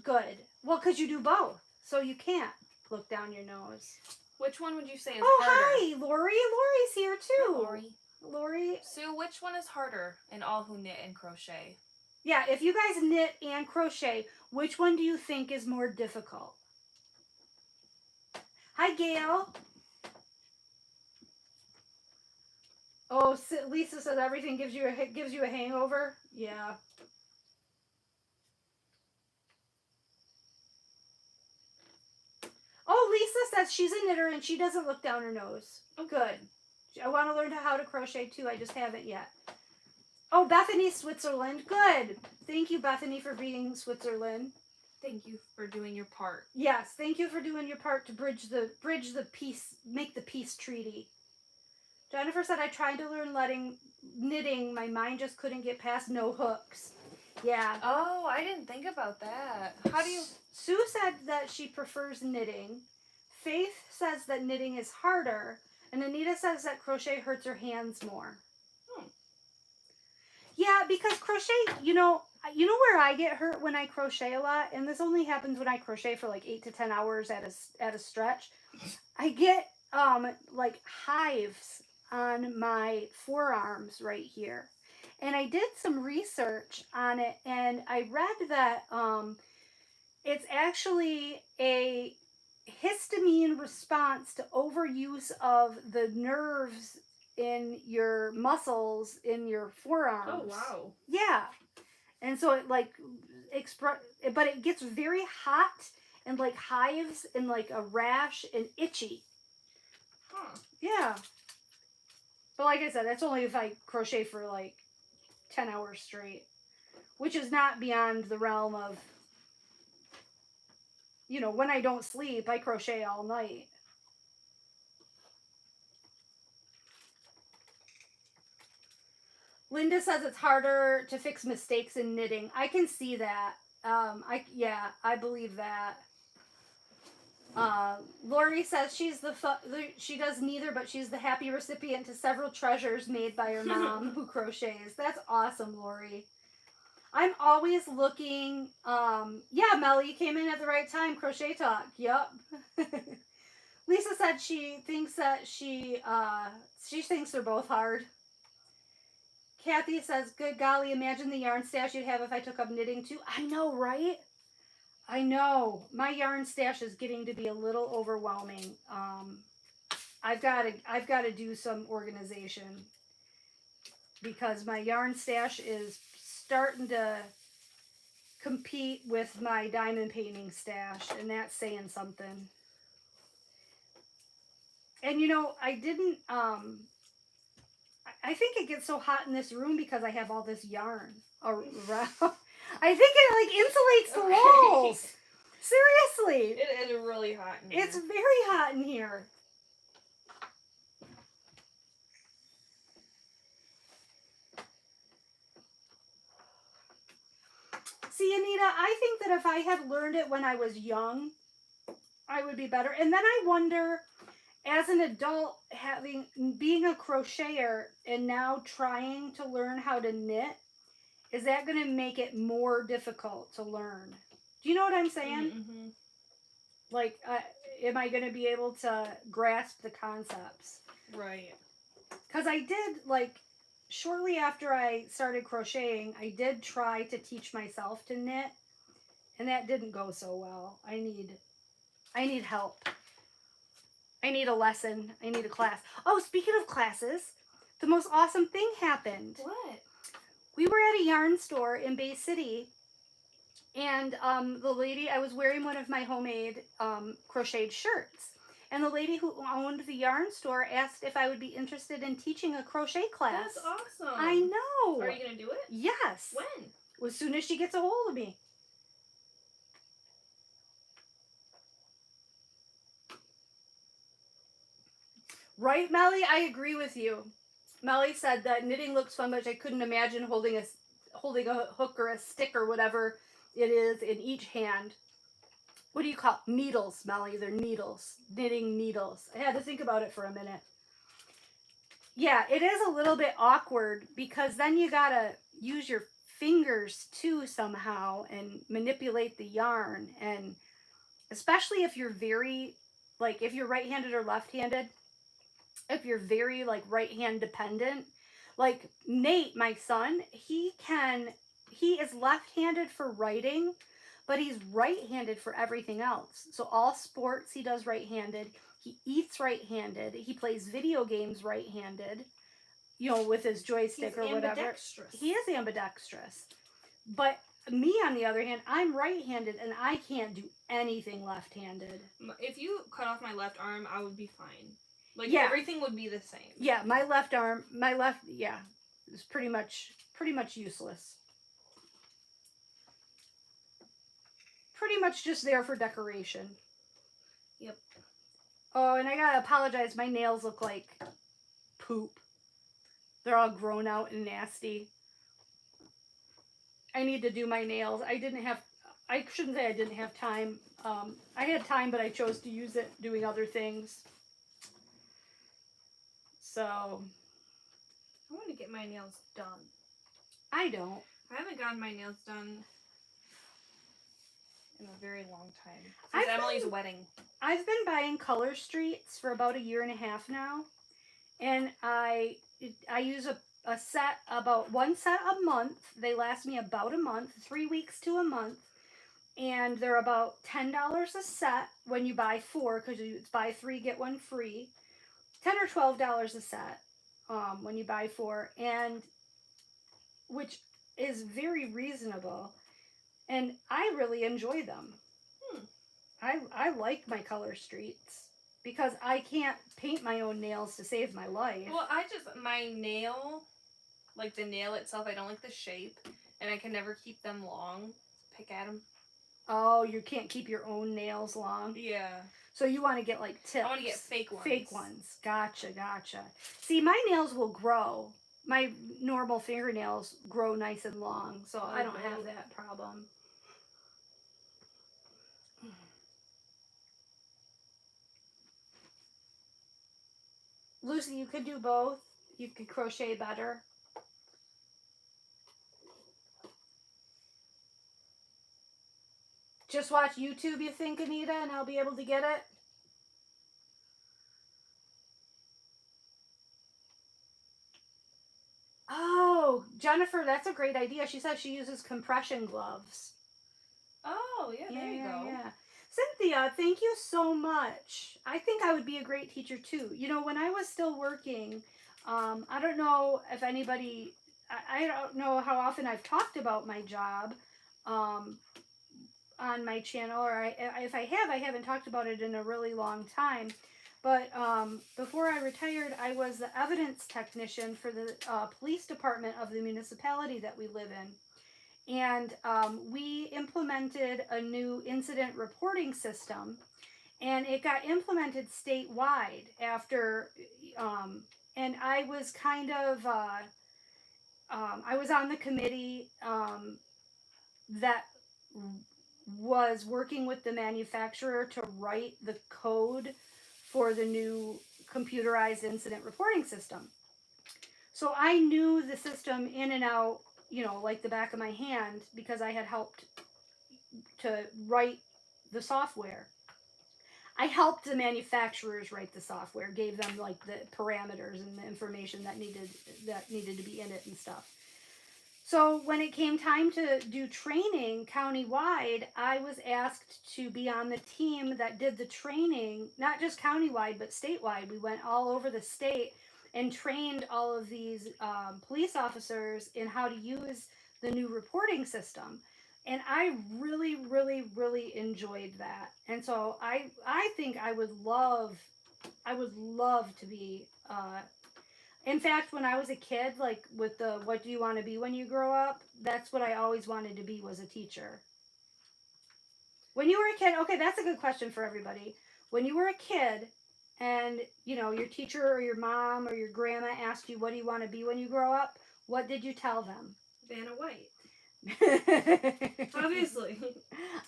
Good. Well, because you do both. So you can't look down your nose. Which one would you say is harder? harder? Hi, Lori. Lori's here too. Lori. Lori. Sue, which one is harder in all who knit and crochet? Yeah, if you guys knit and crochet, which one do you think is more difficult? Hi, Gail. Oh, Lisa says everything gives you a hangover. Yeah. Oh, Lisa says she's a knitter and she doesn't look down her nose. Oh, good. I want to learn how to crochet too. I just haven't yet. Oh, Bethany, Switzerland. Good. Thank you, Bethany, for being Switzerland. Thank you for doing your part. Yes, thank you for doing your part to bridge the peace, make the peace treaty. Jennifer said I tried to learn knitting. My mind just couldn't get past no hooks. Yeah. Oh, I didn't think about that. How do you... Sue said that she prefers knitting. Faith says that knitting is harder. And Anita says that crochet hurts her hands more. Yeah, because crochet, you know where I get hurt when I crochet a lot, and this only happens when I crochet for like 8 to 10 hours at a stretch. I get like hives on my forearms right here. And I did some research on it, and I read that it's actually a histamine response to overuse of the nerves in your muscles in your forearms. Oh, wow. Yeah. And so it like but it gets very hot and like hives and like a rash and itchy. Huh. Yeah. But like I said, that's only if I crochet for like 10 hours straight, which is not beyond the realm of, when I don't sleep, I crochet all night. Linda says it's harder to fix mistakes in knitting. I can see that. I believe that. Lori says she does neither, but she's the happy recipient to several treasures made by her mom who crochets. That's awesome, Lori. I'm always looking. Yeah, Melly, you came in at the right time. Crochet talk. Yup. Lisa said she thinks that she thinks they're both hard. Kathy says, good golly, imagine the yarn stash you'd have if I took up knitting too. I know, right? I know. My yarn stash is getting to be a little overwhelming. I've got to do some organization because my yarn stash is starting to compete with my diamond painting stash, and that's saying something. And I didn't I think it gets so hot in this room because I have all this yarn around. I think it like insulates the walls. Seriously. It is really hot in here. It's very hot in here. See, Anita, I think that if I had learned it when I was young, I would be better. And then I wonder, as an adult, being a crocheter and now trying to learn how to knit, is that going to make it more difficult to learn? Do you know what I'm saying? Mm-hmm. Like, am I going to be able to grasp the concepts? Right. Because I did, like, shortly after I started crocheting, I did try to teach myself to knit, and that didn't go so well. I need help. I need a lesson. I need a class. Oh, speaking of classes, the most awesome thing happened. What? We were at a yarn store in Bay City, and the lady, I was wearing one of my homemade crocheted shirts, and the lady who owned the yarn store asked if I would be interested in teaching a crochet class. That's awesome. I know. Are you going to do it? Yes. When? As soon as she gets a hold of me. Right, Melly? I agree with you. Melly said that knitting looks fun, but I couldn't imagine holding a hook or a stick or whatever it is in each hand. What do you call it? Needles, Melly? They're needles. Knitting needles. I had to think about it for a minute. Yeah, it is a little bit awkward because then you gotta use your fingers too somehow and manipulate the yarn, and especially if you're very, like, if you're right-handed or left-handed, if you're very like right hand dependent, like Nate, my son, he is left-handed for writing, but he's right-handed for everything else. So all sports he does right-handed. He eats right-handed. He plays video games right-handed. with his joystick or whatever. Ambidextrous. He is ambidextrous. But me, on the other hand, I'm right-handed and I can't do anything left-handed. If you cut off my left arm, I would be fine. Like, Yeah. everything would be the same. Yeah, is pretty much useless. Pretty much just there for decoration. Yep. Oh, and I gotta apologize. My nails look like poop. They're all grown out and nasty. I need to do my nails. I shouldn't say I didn't have time. I had time, but I chose to use it doing other things. So. I want to get my nails done. I don't. I haven't gotten my nails done in a very long time. Since Emily's wedding. I've been buying color streets for about 1.5 years now. And I use a set, about one set a month. They last me about a month, 3 weeks to a month. And they're about $10 a set when you buy 4, because it's buy 3, get 1 free. $10 or $12 a set when you buy 4, and which is very reasonable. And I really enjoy them. I like my color streets. Because I can't paint my own nails to save my life. Well, my nail, like the nail itself, I don't like the shape. And I can never keep them long. Pick at them. Oh, you can't keep your own nails long? Yeah. So you want to get like tips. I want to get fake ones. Fake ones. Gotcha. See, my nails will grow. My normal fingernails grow nice and long. So I don't have that problem. Lucy, you could do both. You could crochet better. Just watch YouTube, you think, Anita, and I'll be able to get it? Oh, Jennifer, that's a great idea. She says she uses compression gloves. Oh, yeah, there you go. Yeah. Cynthia, thank you so much. I think I would be a great teacher too. When I was still working, I don't know if anybody, I don't know how often I've talked about my job on my channel, or if I have, I haven't talked about it in a really long time. But before I retired, I was the evidence technician for the police department of the municipality that we live in. And we implemented a new incident reporting system, and it got implemented statewide after, and I was kind of, I was on the committee that was working with the manufacturer to write the code for the new computerized incident reporting system. So I knew the system in and out, like the back of my hand, because I had helped to write the software. I helped the manufacturers write the software, gave them like the parameters and the information that needed to be in it and stuff. So when it came time to do training countywide, I was asked to be on the team that did the training, not just countywide, but statewide. We went all over the state and trained all of these police officers in how to use the new reporting system. And I really, really, really enjoyed that. And so I think I would love to be, in fact, when I was a kid, like with the what do you want to be when you grow up, that's what I always wanted to be, was a teacher. When you were a kid, okay, that's a good question for everybody. When you were a kid, and, your teacher or your mom or your grandma asked you, what do you want to be when you grow up? What did you tell them? Vanna White. Obviously.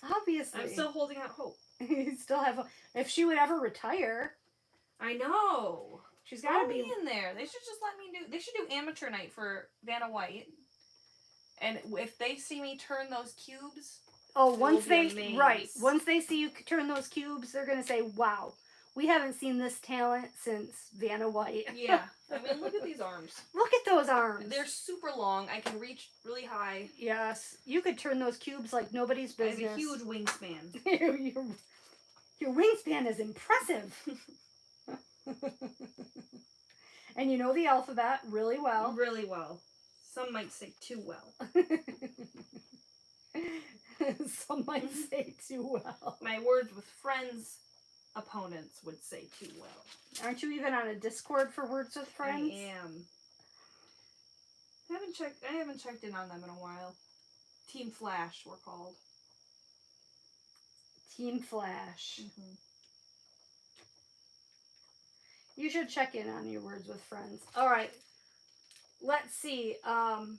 I'm still holding out hope. You still have hope. If she would ever retire. I know. She's got to be in there. They should just let me they should do amateur night for Vanna White. And if they see me turn those cubes. Oh, once they see you turn those cubes, they're going to say, wow. We haven't seen this talent since Vanna White. Yeah. I mean, look at these arms. Look at those arms. They're super long. I can reach really high. Yes. You could turn those cubes like nobody's business. I have a huge wingspan. Your wingspan is impressive. And you know the alphabet really well. Really well. Some might say too well. Some might say too well. My words with friends, opponents would say too well. Aren't you even on a Discord for Words with Friends? I am. I haven't checked in on them in a while. Team Flash, we're called. Team Flash. Mm-hmm. You should check in on your Words with Friends. All right. Let's see. Oh,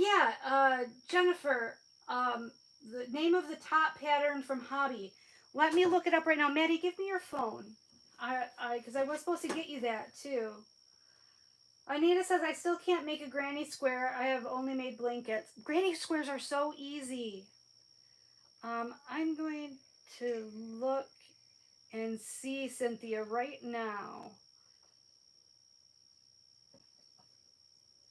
yeah. Jennifer, the name of the top pattern from Hobby. Let me look it up right now. Maddie, give me your phone. Because I was supposed to get you that, too. Anita says, I still can't make a granny square. I have only made blankets. Granny squares are so easy. I'm going to look and see, Cynthia, right now.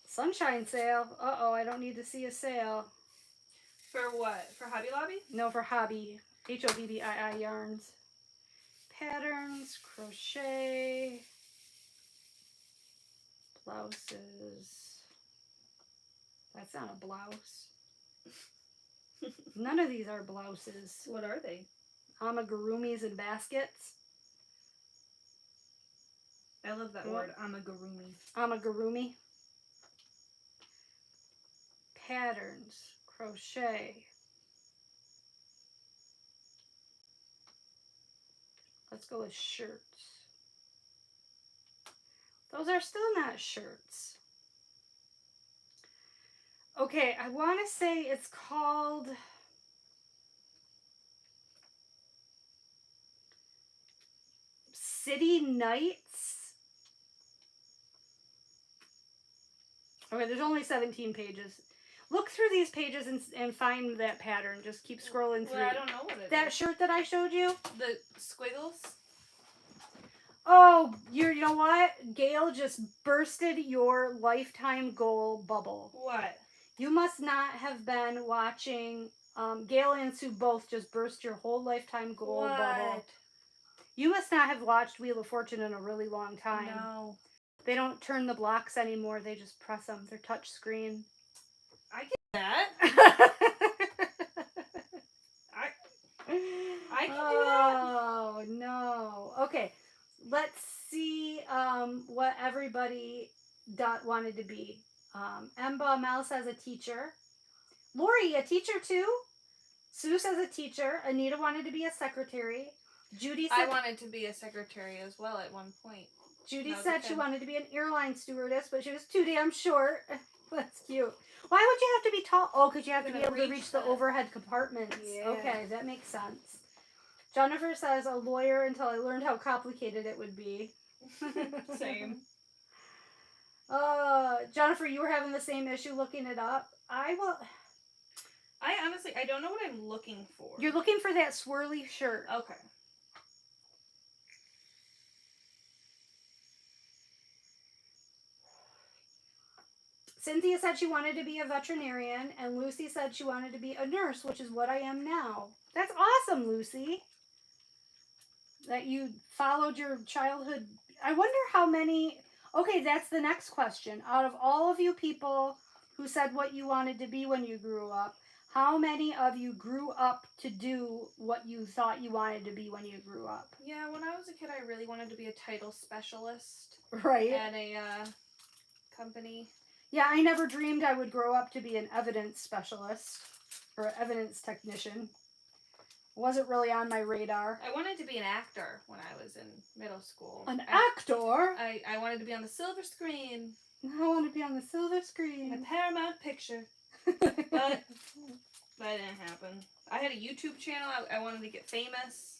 Sunshine sale. Uh-oh, I don't need to see a sale. For what? For Hobby Lobby? No, for Hobby. HOBBII yarns. Patterns, crochet, blouses. That's not a blouse. None of these are blouses. What are they? Amigurumis and baskets. I love that word, amigurumi. Amigurumi. Patterns, crochet. Let's go with shirts. Those are still not shirts. Okay, I want to say it's called City Nights. Okay, there's only 17 pages. Look through these pages and find that pattern. Just keep scrolling through. Well, I don't know what it is. That shirt that I showed you? The squiggles? Oh, you know what? Gail just bursted your lifetime goal bubble. What? You must not have been watching. Gail and Sue both just burst your whole lifetime goal bubble. You must not have watched Wheel of Fortune in a really long time. No. They don't turn the blocks anymore. They just press them. They're touch screen. I get that. I can do that. Oh, no. Okay. Let's see what everybody wanted to be. Emba Mel says a teacher. Lori, a teacher too. Sue says a teacher. Anita wanted to be a secretary. Judy said I wanted to be a secretary as well at one point. Judy said she wanted to be an airline stewardess, but she was too damn short. That's cute. Why would you have to be tall? Oh, because you have to be able to reach the overhead compartments. Yeah. Okay, that makes sense. Jennifer says a lawyer until I learned how complicated it would be. Same. Jennifer, you were having the same issue looking it up. I honestly, I don't know what I'm looking for. You're looking for that swirly shirt. Okay. Cynthia said she wanted to be a veterinarian, and Lucy said she wanted to be a nurse, which is what I am now. That's awesome, Lucy. That you followed your childhood. I wonder how many... Okay, that's the next question. Out of all of you people who said what you wanted to be when you grew up, how many of you grew up to do what you thought you wanted to be when you grew up? Yeah, when I was a kid, I really wanted to be a title specialist Right. at a company. Yeah, I never dreamed I would grow up to be an evidence specialist or evidence technician. Wasn't really on my radar. I wanted to be an actor when I was in middle school. An actor? I wanted to be on the silver screen. I want to be on the silver In a screen. Paramount picture. But that didn't happen. I had a YouTube channel. I wanted to get famous.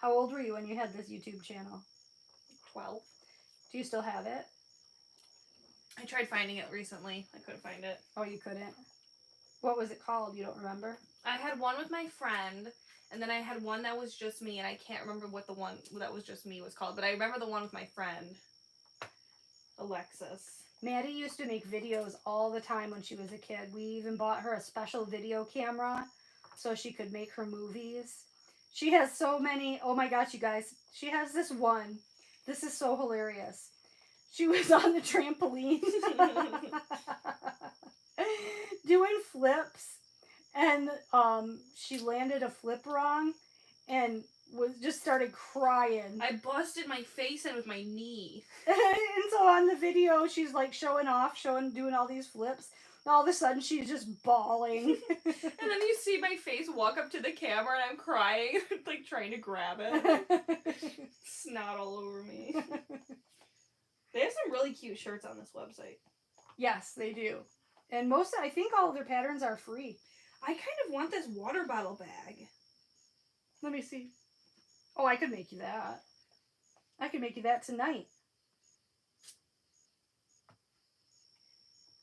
How old were you when you had this YouTube channel? 12. Do you still have it? I tried finding it recently. I couldn't find it. Oh, you couldn't? What was it called? You don't remember? I had one with my friend, and then I had one that was just me, and I can't remember what the one that was just me was called, but I remember the one with my friend, Alexis. Maddie used to make videos all the time when she was a kid. We even bought her a special video camera so she could make her movies. She has so many. Oh my gosh, you guys. She has this one. This is so hilarious. She was on the trampoline doing flips, and she landed a flip wrong and was just started crying. I busted my face in with my knee. And so on the video, she's like showing off, doing all these flips. And all of a sudden, she's just bawling. And then you see my face walk up to the camera and I'm crying, like trying to grab it. Snot all over me. They have some really cute shirts on this website. Yes, they do. And I think all of their patterns are free. I kind of want this water bottle bag. Let me see. Oh, I could make you that. I could make you that tonight.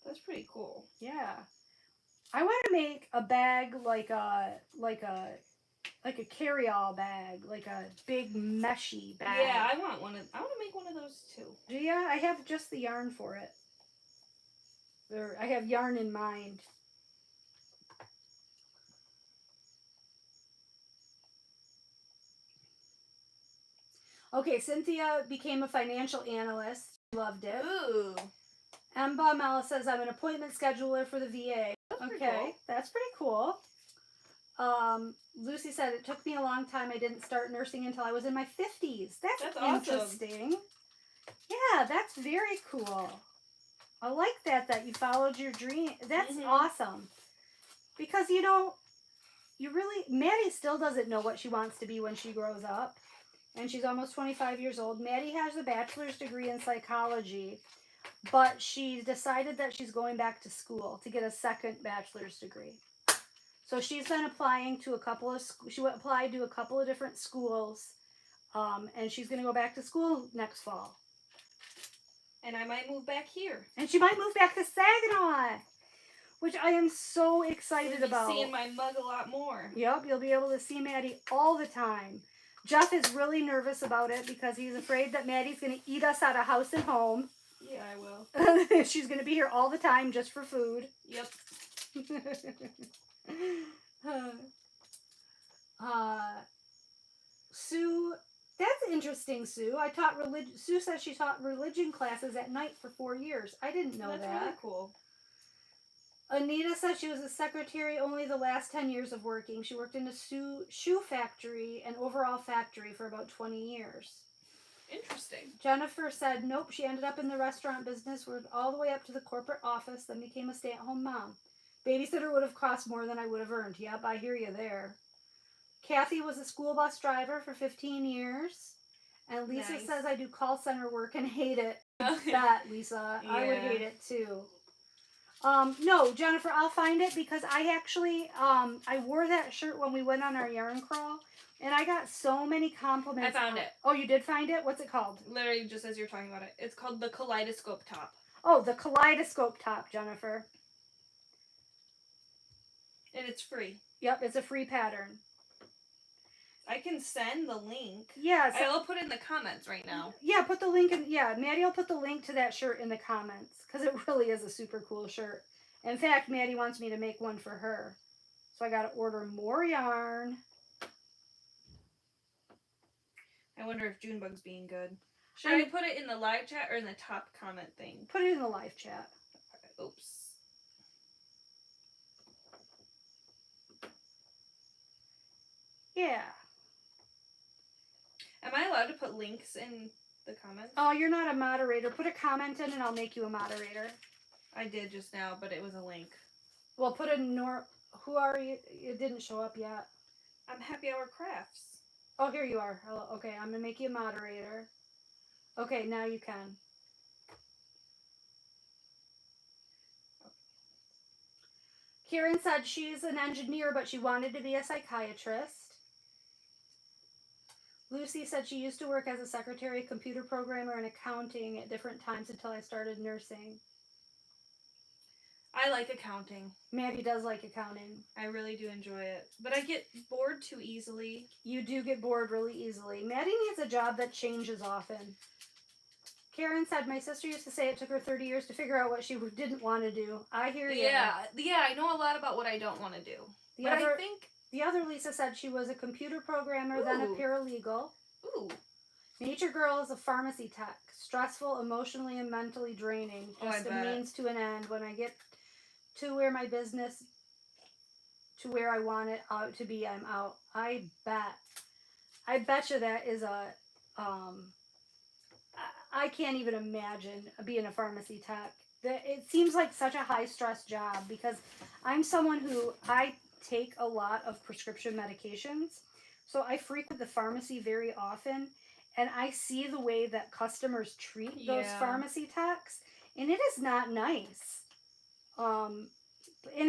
That's pretty cool. Yeah. I want to make a bag like a carry-all bag, like a big meshy bag. Yeah, I want to make one of those too. Yeah, I have just the yarn for it. I have yarn in mind. Okay, Cynthia became a financial analyst. Loved it. Ooh. Emba Mella says, I'm an appointment scheduler for the VA. That's pretty Okay, cool. that's pretty cool. Lucy said, it took me a long time. I didn't start nursing until I was in my 50s. That's awesome. interesting. Yeah, that's very cool. I like that you followed your dream. That's awesome. Because, Maddie still doesn't know what she wants to be when she grows up. And she's almost 25 years old. Maddie has a bachelor's degree in psychology. But she decided that she's going back to school to get a second bachelor's degree. So she's been applying to applied to a couple of different schools. And she's going to go back to school next fall. And I might move back here. And she might move back to Saginaw, which I am so excited about. Seeing my mug a lot more. Yep, you'll be able to see Maddie all the time. Jeff is really nervous about it because he's afraid that Maddie's going to eat us out of house and home. Yeah, I will. She's going to be here all the time just for food. Yep. Sue, that's interesting, Sue. Sue says she taught religion classes at night for 4 years. I didn't know that. That's really cool. Anita says she was a secretary only the last 10 years of working. She worked in a shoe factory and overall factory for about 20 years. Interesting. Jennifer said, nope, she ended up in the restaurant business, worked all the way up to the corporate office, then became a stay-at-home mom. Babysitter would have cost more than I would have earned. Yep, I hear you there. Kathy was a school bus driver for 15 years. And Lisa Nice. says, I do call center work and hate it. That, Lisa. I would Yeah. hate it too. No, Jennifer, I'll find it because I actually, I wore that shirt when we went on our yarn crawl. And I got so many compliments. I found it. Oh, you did find it? What's it called? Literally, just as you're talking about it. It's called the Kaleidoscope Top. Oh, the kaleidoscope top, Jennifer. And it's free. Yep, it's a free pattern. I can send the link. Yes. I'll put it in the comments right now. Yeah, put the link in. Yeah, Maddie will put the link to that shirt in the comments because it really is a super cool shirt. In fact, Maddie wants me to make one for her. So I got to order more yarn. I wonder if Junebug's being good. Should I put it in the live chat or in the top comment thing? Put it in the live chat. Oops. Yeah. Am I allowed to put links in the comments? Oh, you're not a moderator. Put a comment in and I'll make you a moderator. I did just now, but it was a link. Well, put a who are you? It didn't show up yet. I'm Happy Hour Crafts. Oh, here you are. Hello. Okay, I'm going to make you a moderator. Okay, now you can. Karen said she's an engineer, but she wanted to be a psychiatrist. Lucy said she used to work as a secretary, computer programmer, and accounting at different times until I started nursing. I like accounting. Maddie does like accounting. I really do enjoy it. But I get bored too easily. You do get bored really easily. Maddie needs a job that changes often. Karen said, my sister used to say it took her 30 years to figure out what she didn't want to do. I hear you. Yeah, I know a lot about what I don't want to do. But I think The other Lisa said she was a computer programmer, then a Ooh. paralegal. Ooh. Nature Girl is a pharmacy tech. Stressful, emotionally, and mentally draining. Oh, I Just a bet. means to an end. When I get to where my business, to where I want it out to be, I'm out. I bet you that is a, I can't even imagine being a pharmacy tech. It seems like such a high stress job because I'm someone who, I take a lot of prescription medications. So I frequent the pharmacy very often and I see the way that customers treat those Yeah. pharmacy techs and it is not nice. And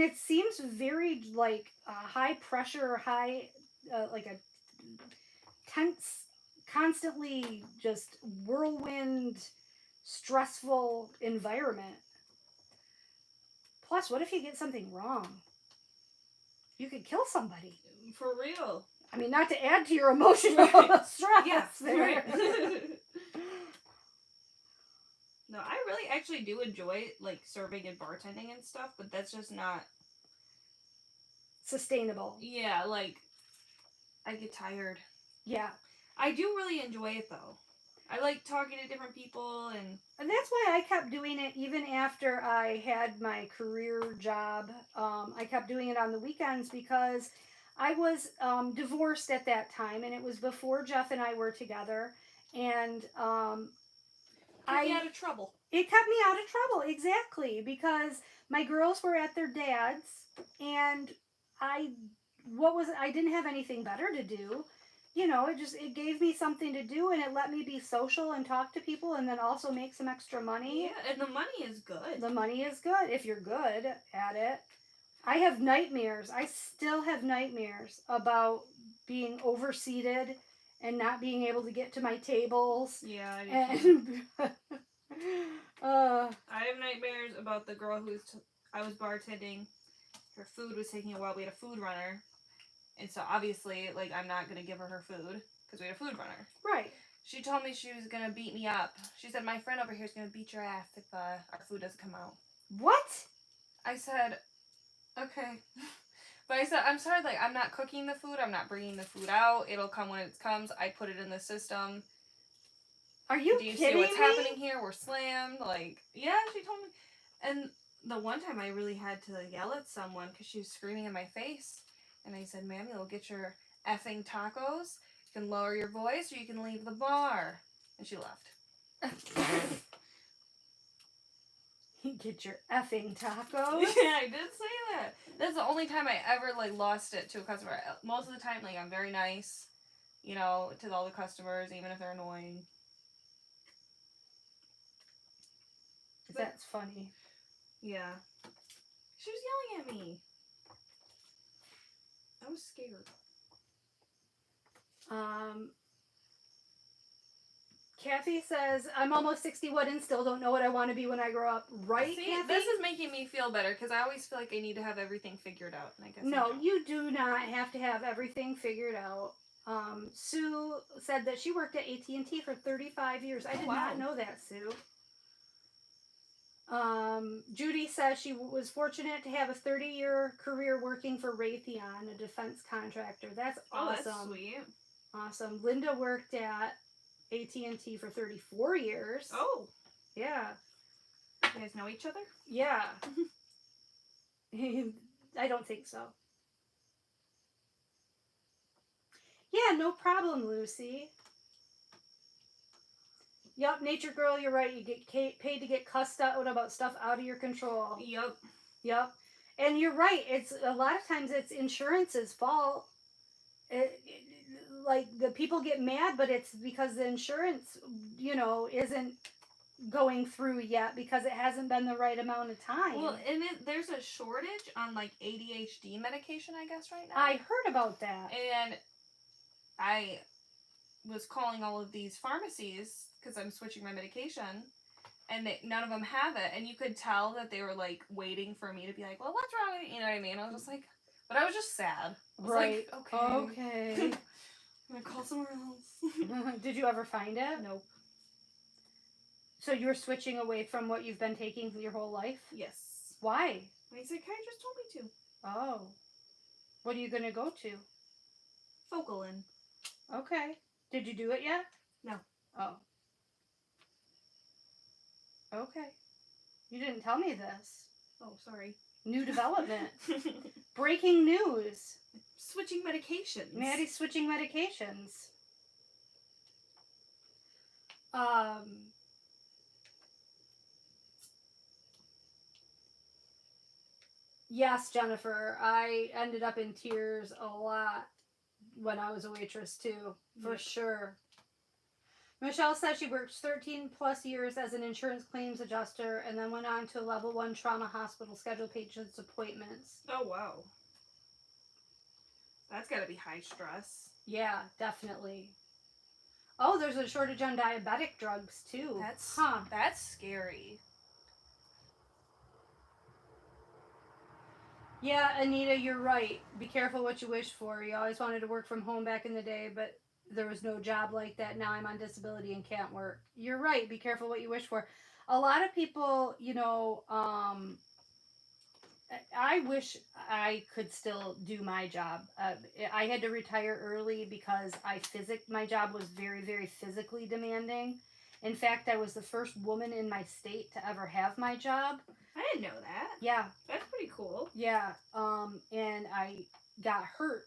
it seems very like high pressure, like a tense, constantly just whirlwind, stressful environment. Plus, what if you get something wrong? You could kill somebody. For real. I mean, not to add to your emotional Right. stress Yeah. there. Right. No, I really actually do enjoy like serving and bartending and stuff, but that's just not. Sustainable. Yeah, like I get tired. Yeah. I do really enjoy it though. I like talking to different people and that's why I kept doing it even after I had my career job. I kept doing it on the weekends because I was divorced at that time, and it was before Jeff and I were together. And keep me out of trouble. It kept me out of trouble, exactly, because my girls were at their dad's, and I didn't have anything better to do. You know, it gave me something to do, and it let me be social and talk to people, and then also make some extra money. Yeah, and the money is good. The money is good if you're good at it. I have nightmares. I still have nightmares about being overseated and not being able to get to my tables. Yeah, I do. And I have nightmares about the girl I was bartending. Her food was taking a while. We had a food runner. And so obviously, like, I'm not going to give her her food because we had a food runner. Right. She told me she was going to beat me up. She said, my friend over here is going to beat your ass if our food doesn't come out. What? I said, okay. But I said, I'm sorry, like, I'm not cooking the food. I'm not bringing the food out. It'll come when it comes. I put it in the system. Are you Do you kidding see what's me? happening here? We're slammed. Like, yeah, she told me. And the one time I really had to yell at someone because she was screaming in my face. And I said, ma'am, you'll get your effing tacos. You can lower your voice or you can leave the bar. And she left. You get your effing tacos. Yeah, I did say that. That's the only time I ever, like, lost it to a customer. Most of the time, like, I'm very nice, you know, to all the customers, even if they're annoying. That's funny. Yeah. She was yelling at me. I was scared. Kathy says, I'm almost 61 and still don't know what I want to be when I grow up. Right, See, Kathy? this is making me feel better because I always feel like I need to have everything figured out. And I guess No, you do not have to have everything figured out. Sue said that she worked at AT&T for 35 years. I did not know that, Sue. Judy says she was fortunate to have a 30-year career working for Raytheon, a defense contractor. That's awesome. That's sweet. Awesome. Linda worked at AT&T for 34 years. Oh. Yeah. You guys know each other? Yeah. I don't think so. Yeah, no problem, Lucy. Yep, Nature Girl, you're right. You get paid to get cussed out about stuff out of your control. Yep. Yep. And you're right. It's a lot of times it's insurance's fault. Like the people get mad, but it's because the insurance, you know, isn't going through yet because it hasn't been the right amount of time. Well, and there's a shortage on like ADHD medication, I guess, right now. I heard about that. And I was calling all of these pharmacies because I'm switching my medication, and none of them have it. And you could tell that they were like waiting for me to be like, "Well, what's wrong with you?" You know what I mean? I was just like, but I was just sad. I was Right. Like, okay. Okay. I'm gonna call somewhere else. Did you ever find it? Nope. So you're switching away from what you've been taking your whole life? Yes. Why? My psychiatrist told me to. Oh. What are you going to go to? Focalin. Okay. Did you do it yet? No. Oh. Okay. You didn't tell me this. Oh, sorry. New development. Breaking news. Switching medications. Maddie's switching medications. Yes, Jennifer. I ended up in tears a lot when I was a waitress too, for Yep. sure. Michelle says she worked 13 plus years as an insurance claims adjuster and then went on to a level 1 trauma hospital, schedule patients' appointments. Oh, wow. That's gotta be high stress. Yeah, definitely. Oh, there's a shortage on diabetic drugs too. That's scary. Yeah, Anita, you're right. Be careful what you wish for. You always wanted to work from home back in the day, but there was no job like that. Now I'm on disability and can't work. You're right. Be careful what you wish for. A lot of people, I wish I could still do my job. I had to retire early because my job was very, very physically demanding. In fact, I was the first woman in my state to ever have my job. I didn't know that. Yeah. That's pretty cool. Yeah. And I got hurt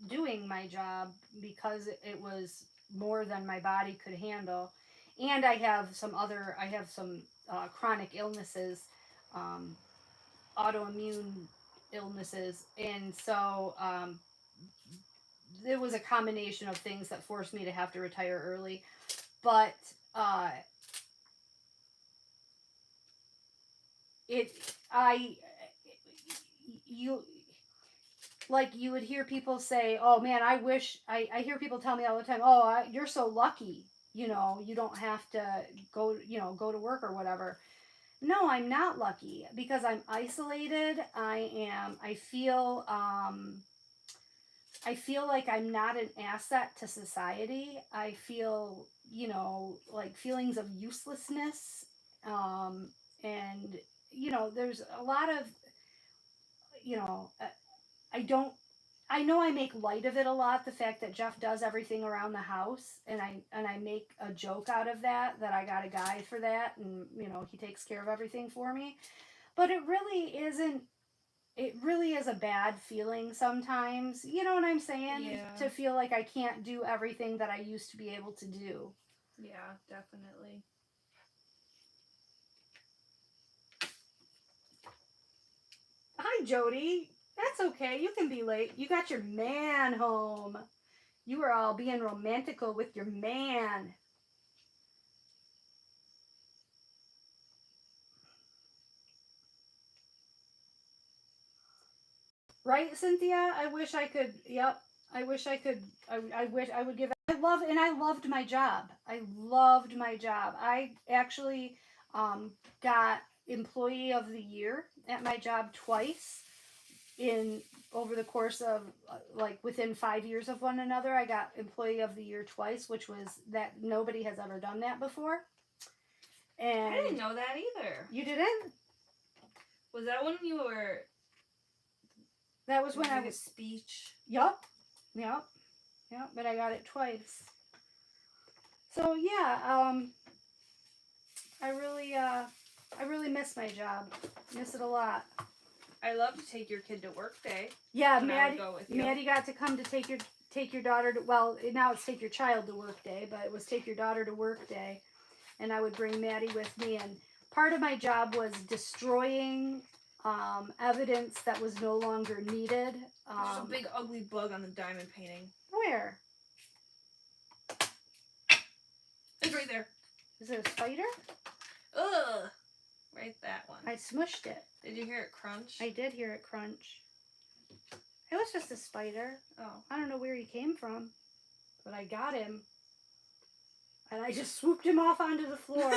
doing my job because it was more than my body could handle. And I have some chronic illnesses, autoimmune illnesses. And so, it was a combination of things that forced me to have to retire early. But, you would hear people say, oh man, I hear people tell me all the time, you're so lucky, you don't have to go to work or whatever. No, I'm not lucky because I'm isolated. I feel like I'm not an asset to society. I feel, like feelings of uselessness. And, there's a lot of, I know I make light of it a lot, the fact that Jeff does everything around the house, and I make a joke out of that I got a guy for that, and, he takes care of everything for me. But it really is a bad feeling sometimes, you know what I'm saying? Yeah. To feel like I can't do everything that I used to be able to do. Yeah, definitely. Hi, Jody. That's okay. You can be late. You got your man home. You were all being romantical with your man. Right, Cynthia? I wish I could. Yep. I wish I could. I wish I would give. I loved my job. I loved my job. I actually got Employee of the Year at my job twice over the course of within 5 years of one another. I got Employee of the Year twice, which was that nobody has ever done that before. And I didn't know that either. You didn't? Was that when you were? That was when I was speech. Yep. But I got it twice. So yeah, I really miss my job. Miss it a lot. I love to take your kid to work day. Yeah, Maddie got to come to take your daughter to, well, now it's take your child to work day, but it was take your daughter to work day, and I would bring Maddie with me, and part of my job was destroying evidence that was no longer needed. There's a big ugly bug on the diamond painting. Where? It's right there. Is it a spider? Ugh. Right, that one. I smushed it. Did you hear it crunch? I did hear it crunch. It was just a spider. Oh. I don't know where he came from, but I got him. And I just swooped him off onto the floor.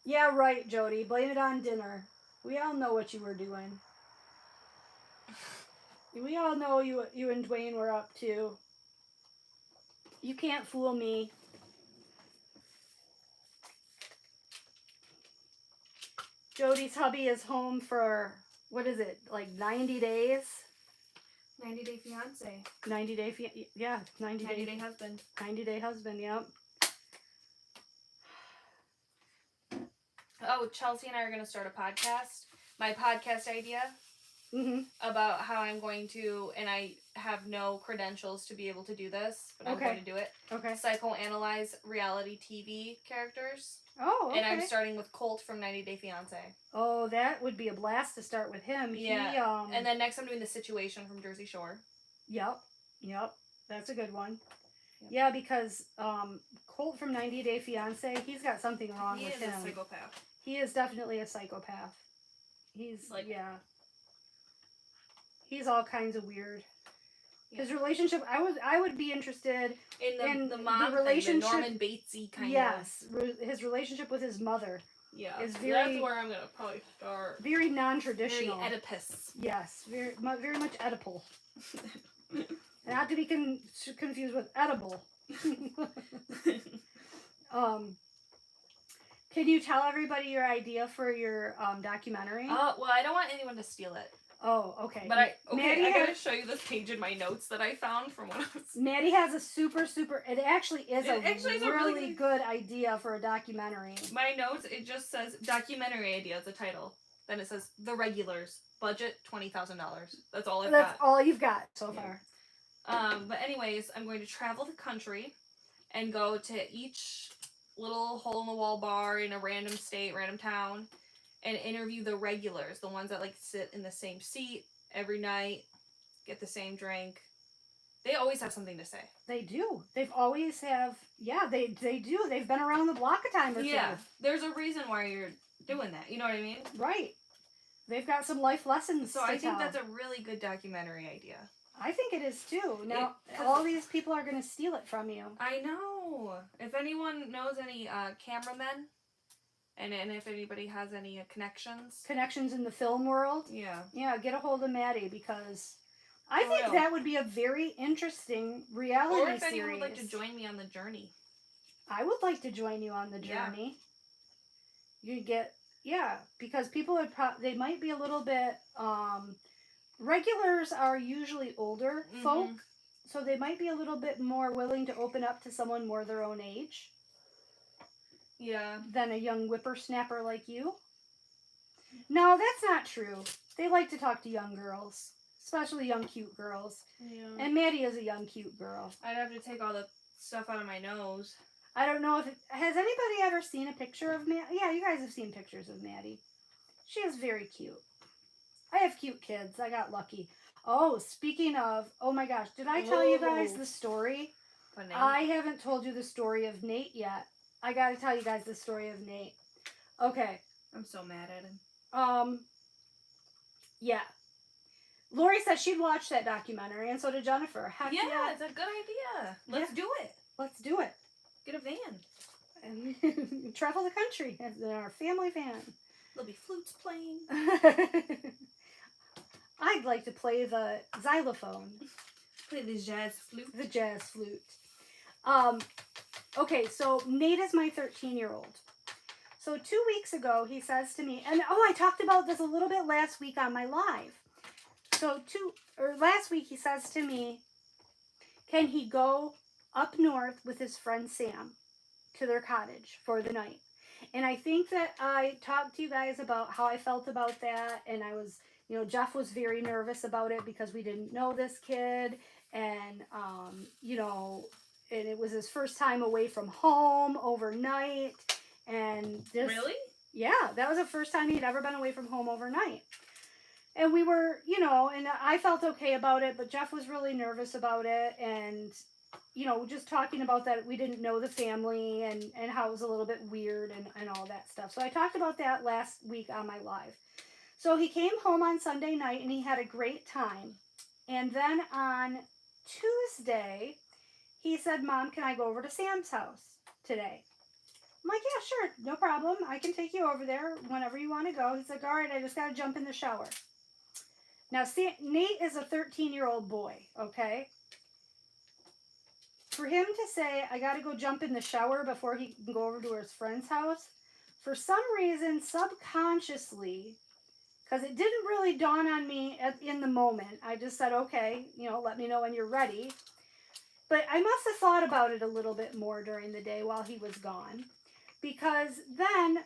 Yeah, right, Jody. Blame it on dinner. We all know what you were doing. We all know you and Dwayne were up to. You can't fool me. Jody's hubby is home for, what is it, like 90 days? 90 Day Fiance. 90 day, 90 90 day, Day Husband. 90 day husband, yep. Oh, Chelsea and I are going to start a podcast. My podcast idea Mm-hmm. about how I'm going to, and I have no credentials to be able to do this, but I'm Okay. going to do it. Okay. Psychoanalyze reality TV characters. Oh, okay. And I'm starting with Colt from 90 Day Fiance. Oh, that would be a blast to start with him. Yeah. And then next I'm doing The Situation from Jersey Shore. Yep. That's a good one. Yep. Yeah, because Colt from 90 Day Fiance, he's got something wrong He with is him. a psychopath. He is definitely a psychopath. He's Like- yeah. He's all kinds of weird. Yeah. His relationship, I would be interested In the the mom relationship- thing, the Norman Batesy kind of. yes, his relationship with his mother. Yeah. Is So very- that's where I'm going to probably start. Very Very non-traditional. Oedipus. Yes, very much Oedipal. Not to be confused with edible. Can you tell everybody your idea for your documentary? Well, I don't want anyone to steal it. Oh, okay. But I Maddie gotta has- show you this page in my notes that I found from when I was. Maddie has a super, it actually is It actually is a really really good idea for a documentary. My notes, it just says documentary idea, the title. Then it says The Regulars, budget $20,000. That's all I've That's got. all you've got so Yeah. far. But anyways, I'm going to travel the country and go to each little hole in the wall bar in a random state, random town, and interview the regulars, the ones that like sit in the same seat every night, get the same drink. They always have something to say. They do. They've always have. Yeah, they do. They've been around the block a time or Yeah, two. there's a reason why you're doing that. You know what I mean? Right. They've got some life lessons. So to I think tell. that's a really good documentary idea. I think it is too. Now, 'cause- all these people are going to steal it from you. I know. If anyone knows any cameramen, and if anybody has any connections, Connections in the film world. yeah. Yeah, get a hold of Maddie because I I think will. that would be a very interesting reality Or if series. anyone would like to join me on the journey. I would like to join you on the Yeah. journey. You get because people would they might be a little bit regulars are usually older folk, so they might be a little bit more willing to open up to someone more their own age Yeah. than a young whippersnapper like you. No, that's not true. They like to talk to young girls, especially young cute girls. Yeah. And Maddie is a young cute girl. I'd have to take all the stuff out of my nose. I don't know if has anybody ever seen a picture of Maddie? Yeah, you guys have seen pictures of Maddie. She is very cute. I have cute kids. I got lucky. Oh, speaking of, oh my gosh, did I tell you guys Whoa. the story? But I haven't told you the story of Nate yet. I got to tell you guys the story of Nate. Okay. I'm so mad at him. Yeah. Lori said she'd watch that documentary, and so did Jennifer. Heck Yeah, it's a good idea. Let's do it. Let's do it. Get a van. And travel the country in our family van. There'll be flutes playing. I'd like to play the xylophone, Play the jazz flute. the jazz flute. Okay, so Nate is my 13-year-old. So 2 weeks ago, he says to me, and I talked about this a little bit last week on my live. So last week, he says to me, can he go up north with his friend Sam to their cottage for the night? And I think that I talked to you guys about how I felt about that, and I was, Jeff was very nervous about it because we didn't know this kid, and, and it was his first time away from home overnight, and this... Really? Yeah, that was the first time he'd ever been away from home overnight. And we were, and I felt okay about it, but Jeff was really nervous about it, and... just talking about that, we didn't know the family and how it was a little bit weird and all that stuff. So I talked about that last week on my live. So he came home on Sunday night and he had a great time. And then on Tuesday, he said, Mom, can I go over to Sam's house today? I'm like, yeah, sure, no problem. I can take you over there whenever you want to go. He's like, all right, I just got to jump in the shower. Now, Nate is a 13-year-old boy, okay? For him to say, I got to go jump in the shower before he can go over to his friend's house, for some reason, subconsciously, because it didn't really dawn on me in the moment. I just said, okay, let me know when you're ready. But I must have thought about it a little bit more during the day while he was gone. Because then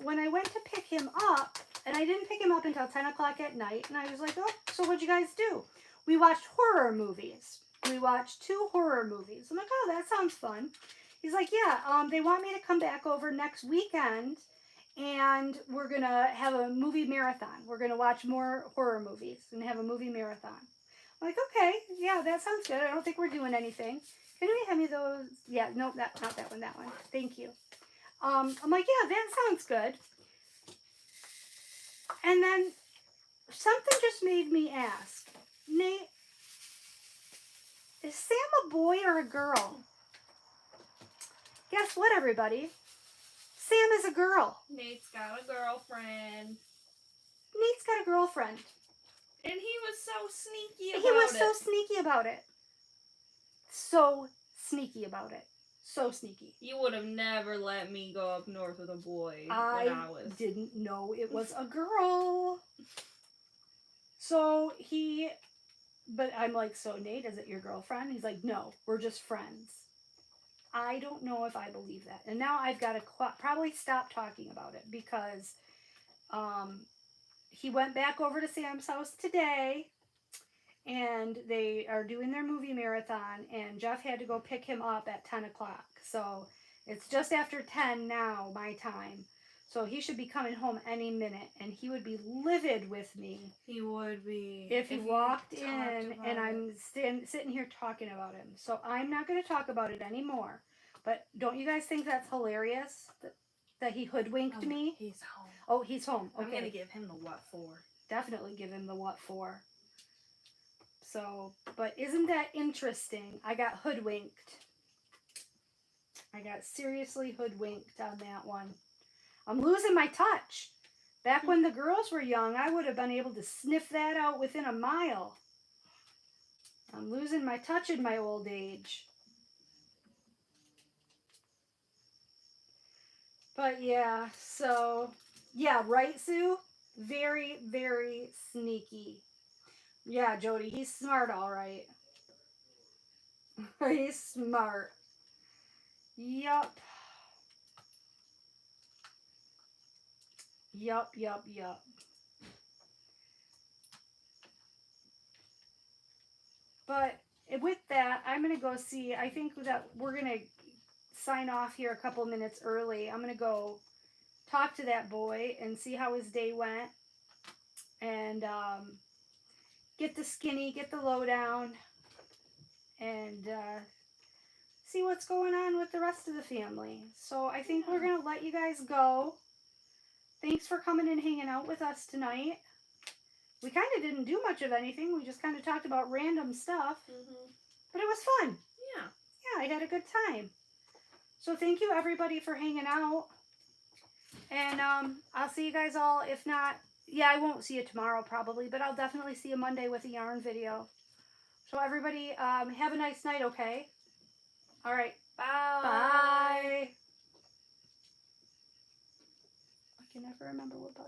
when I went to pick him up, and I didn't pick him up until 10 o'clock at night, and I was like, oh, so what'd you guys do? We watched horror movies. We watched 2 horror movies. I'm like, oh, that sounds fun. He's like, yeah, they want me to come back over next weekend, and we're going to have a movie marathon. We're going to watch more horror movies and have a movie marathon. I'm like, okay, yeah, that sounds good. I don't think we're doing anything. Can you hand me those? Yeah, no, not that one, that one. Thank you. I'm like, yeah, that sounds good. And then something just made me ask, Nate, is Sam a boy or a girl? Guess what, everybody? Sam is a girl. Nate's got a girlfriend. Nate's got a girlfriend. And he was so sneaky about it. He was so sneaky about it. So sneaky about it. So sneaky. You would have never let me go up north with a boy when I didn't know it was a girl. So but I'm like, so Nate, is it your girlfriend? He's like, no, we're just friends. I don't know if I believe that. And now I've got to probably stop talking about it because he went back over to Sam's house today and they are doing their movie marathon, and Jeff had to go pick him up at 10 o'clock. So it's just after 10 now, my time. So he should be coming home any minute, and he would be livid with me. He would be. If he walked in and I'm sitting here talking about him. So I'm not going to talk about it anymore. But don't you guys think that's hilarious that he hoodwinked me? He's home. Oh, he's home. Okay. I'm going to give him the what for. Definitely give him the what for. So, but isn't that interesting? I got hoodwinked. I got seriously hoodwinked on that one. I'm losing my touch. Back when the girls were young, I would have been able to sniff that out within a mile. I'm losing my touch in my old age. But yeah, so, yeah, right, Sue? Very, very sneaky. Yeah, Jody, he's smart, all right. He's smart. Yup. Yup. But with that, I'm going to go see, I think that we're going to sign off here a couple minutes early. I'm going to go talk to that boy and see how his day went. And get the skinny, get the lowdown, and see what's going on with the rest of the family. So I think we're going to let you guys go. Thanks for coming and hanging out with us tonight. We kind of didn't do much of anything. We just kind of talked about random stuff. Mm-hmm. But it was fun. Yeah. Yeah, I had a good time. So thank you, everybody, for hanging out. And I'll see you guys all, if not, yeah, I won't see you tomorrow probably, but I'll definitely see you Monday with a yarn video. So everybody, have a nice night, okay? All right. Bye. Bye. I can never remember what button.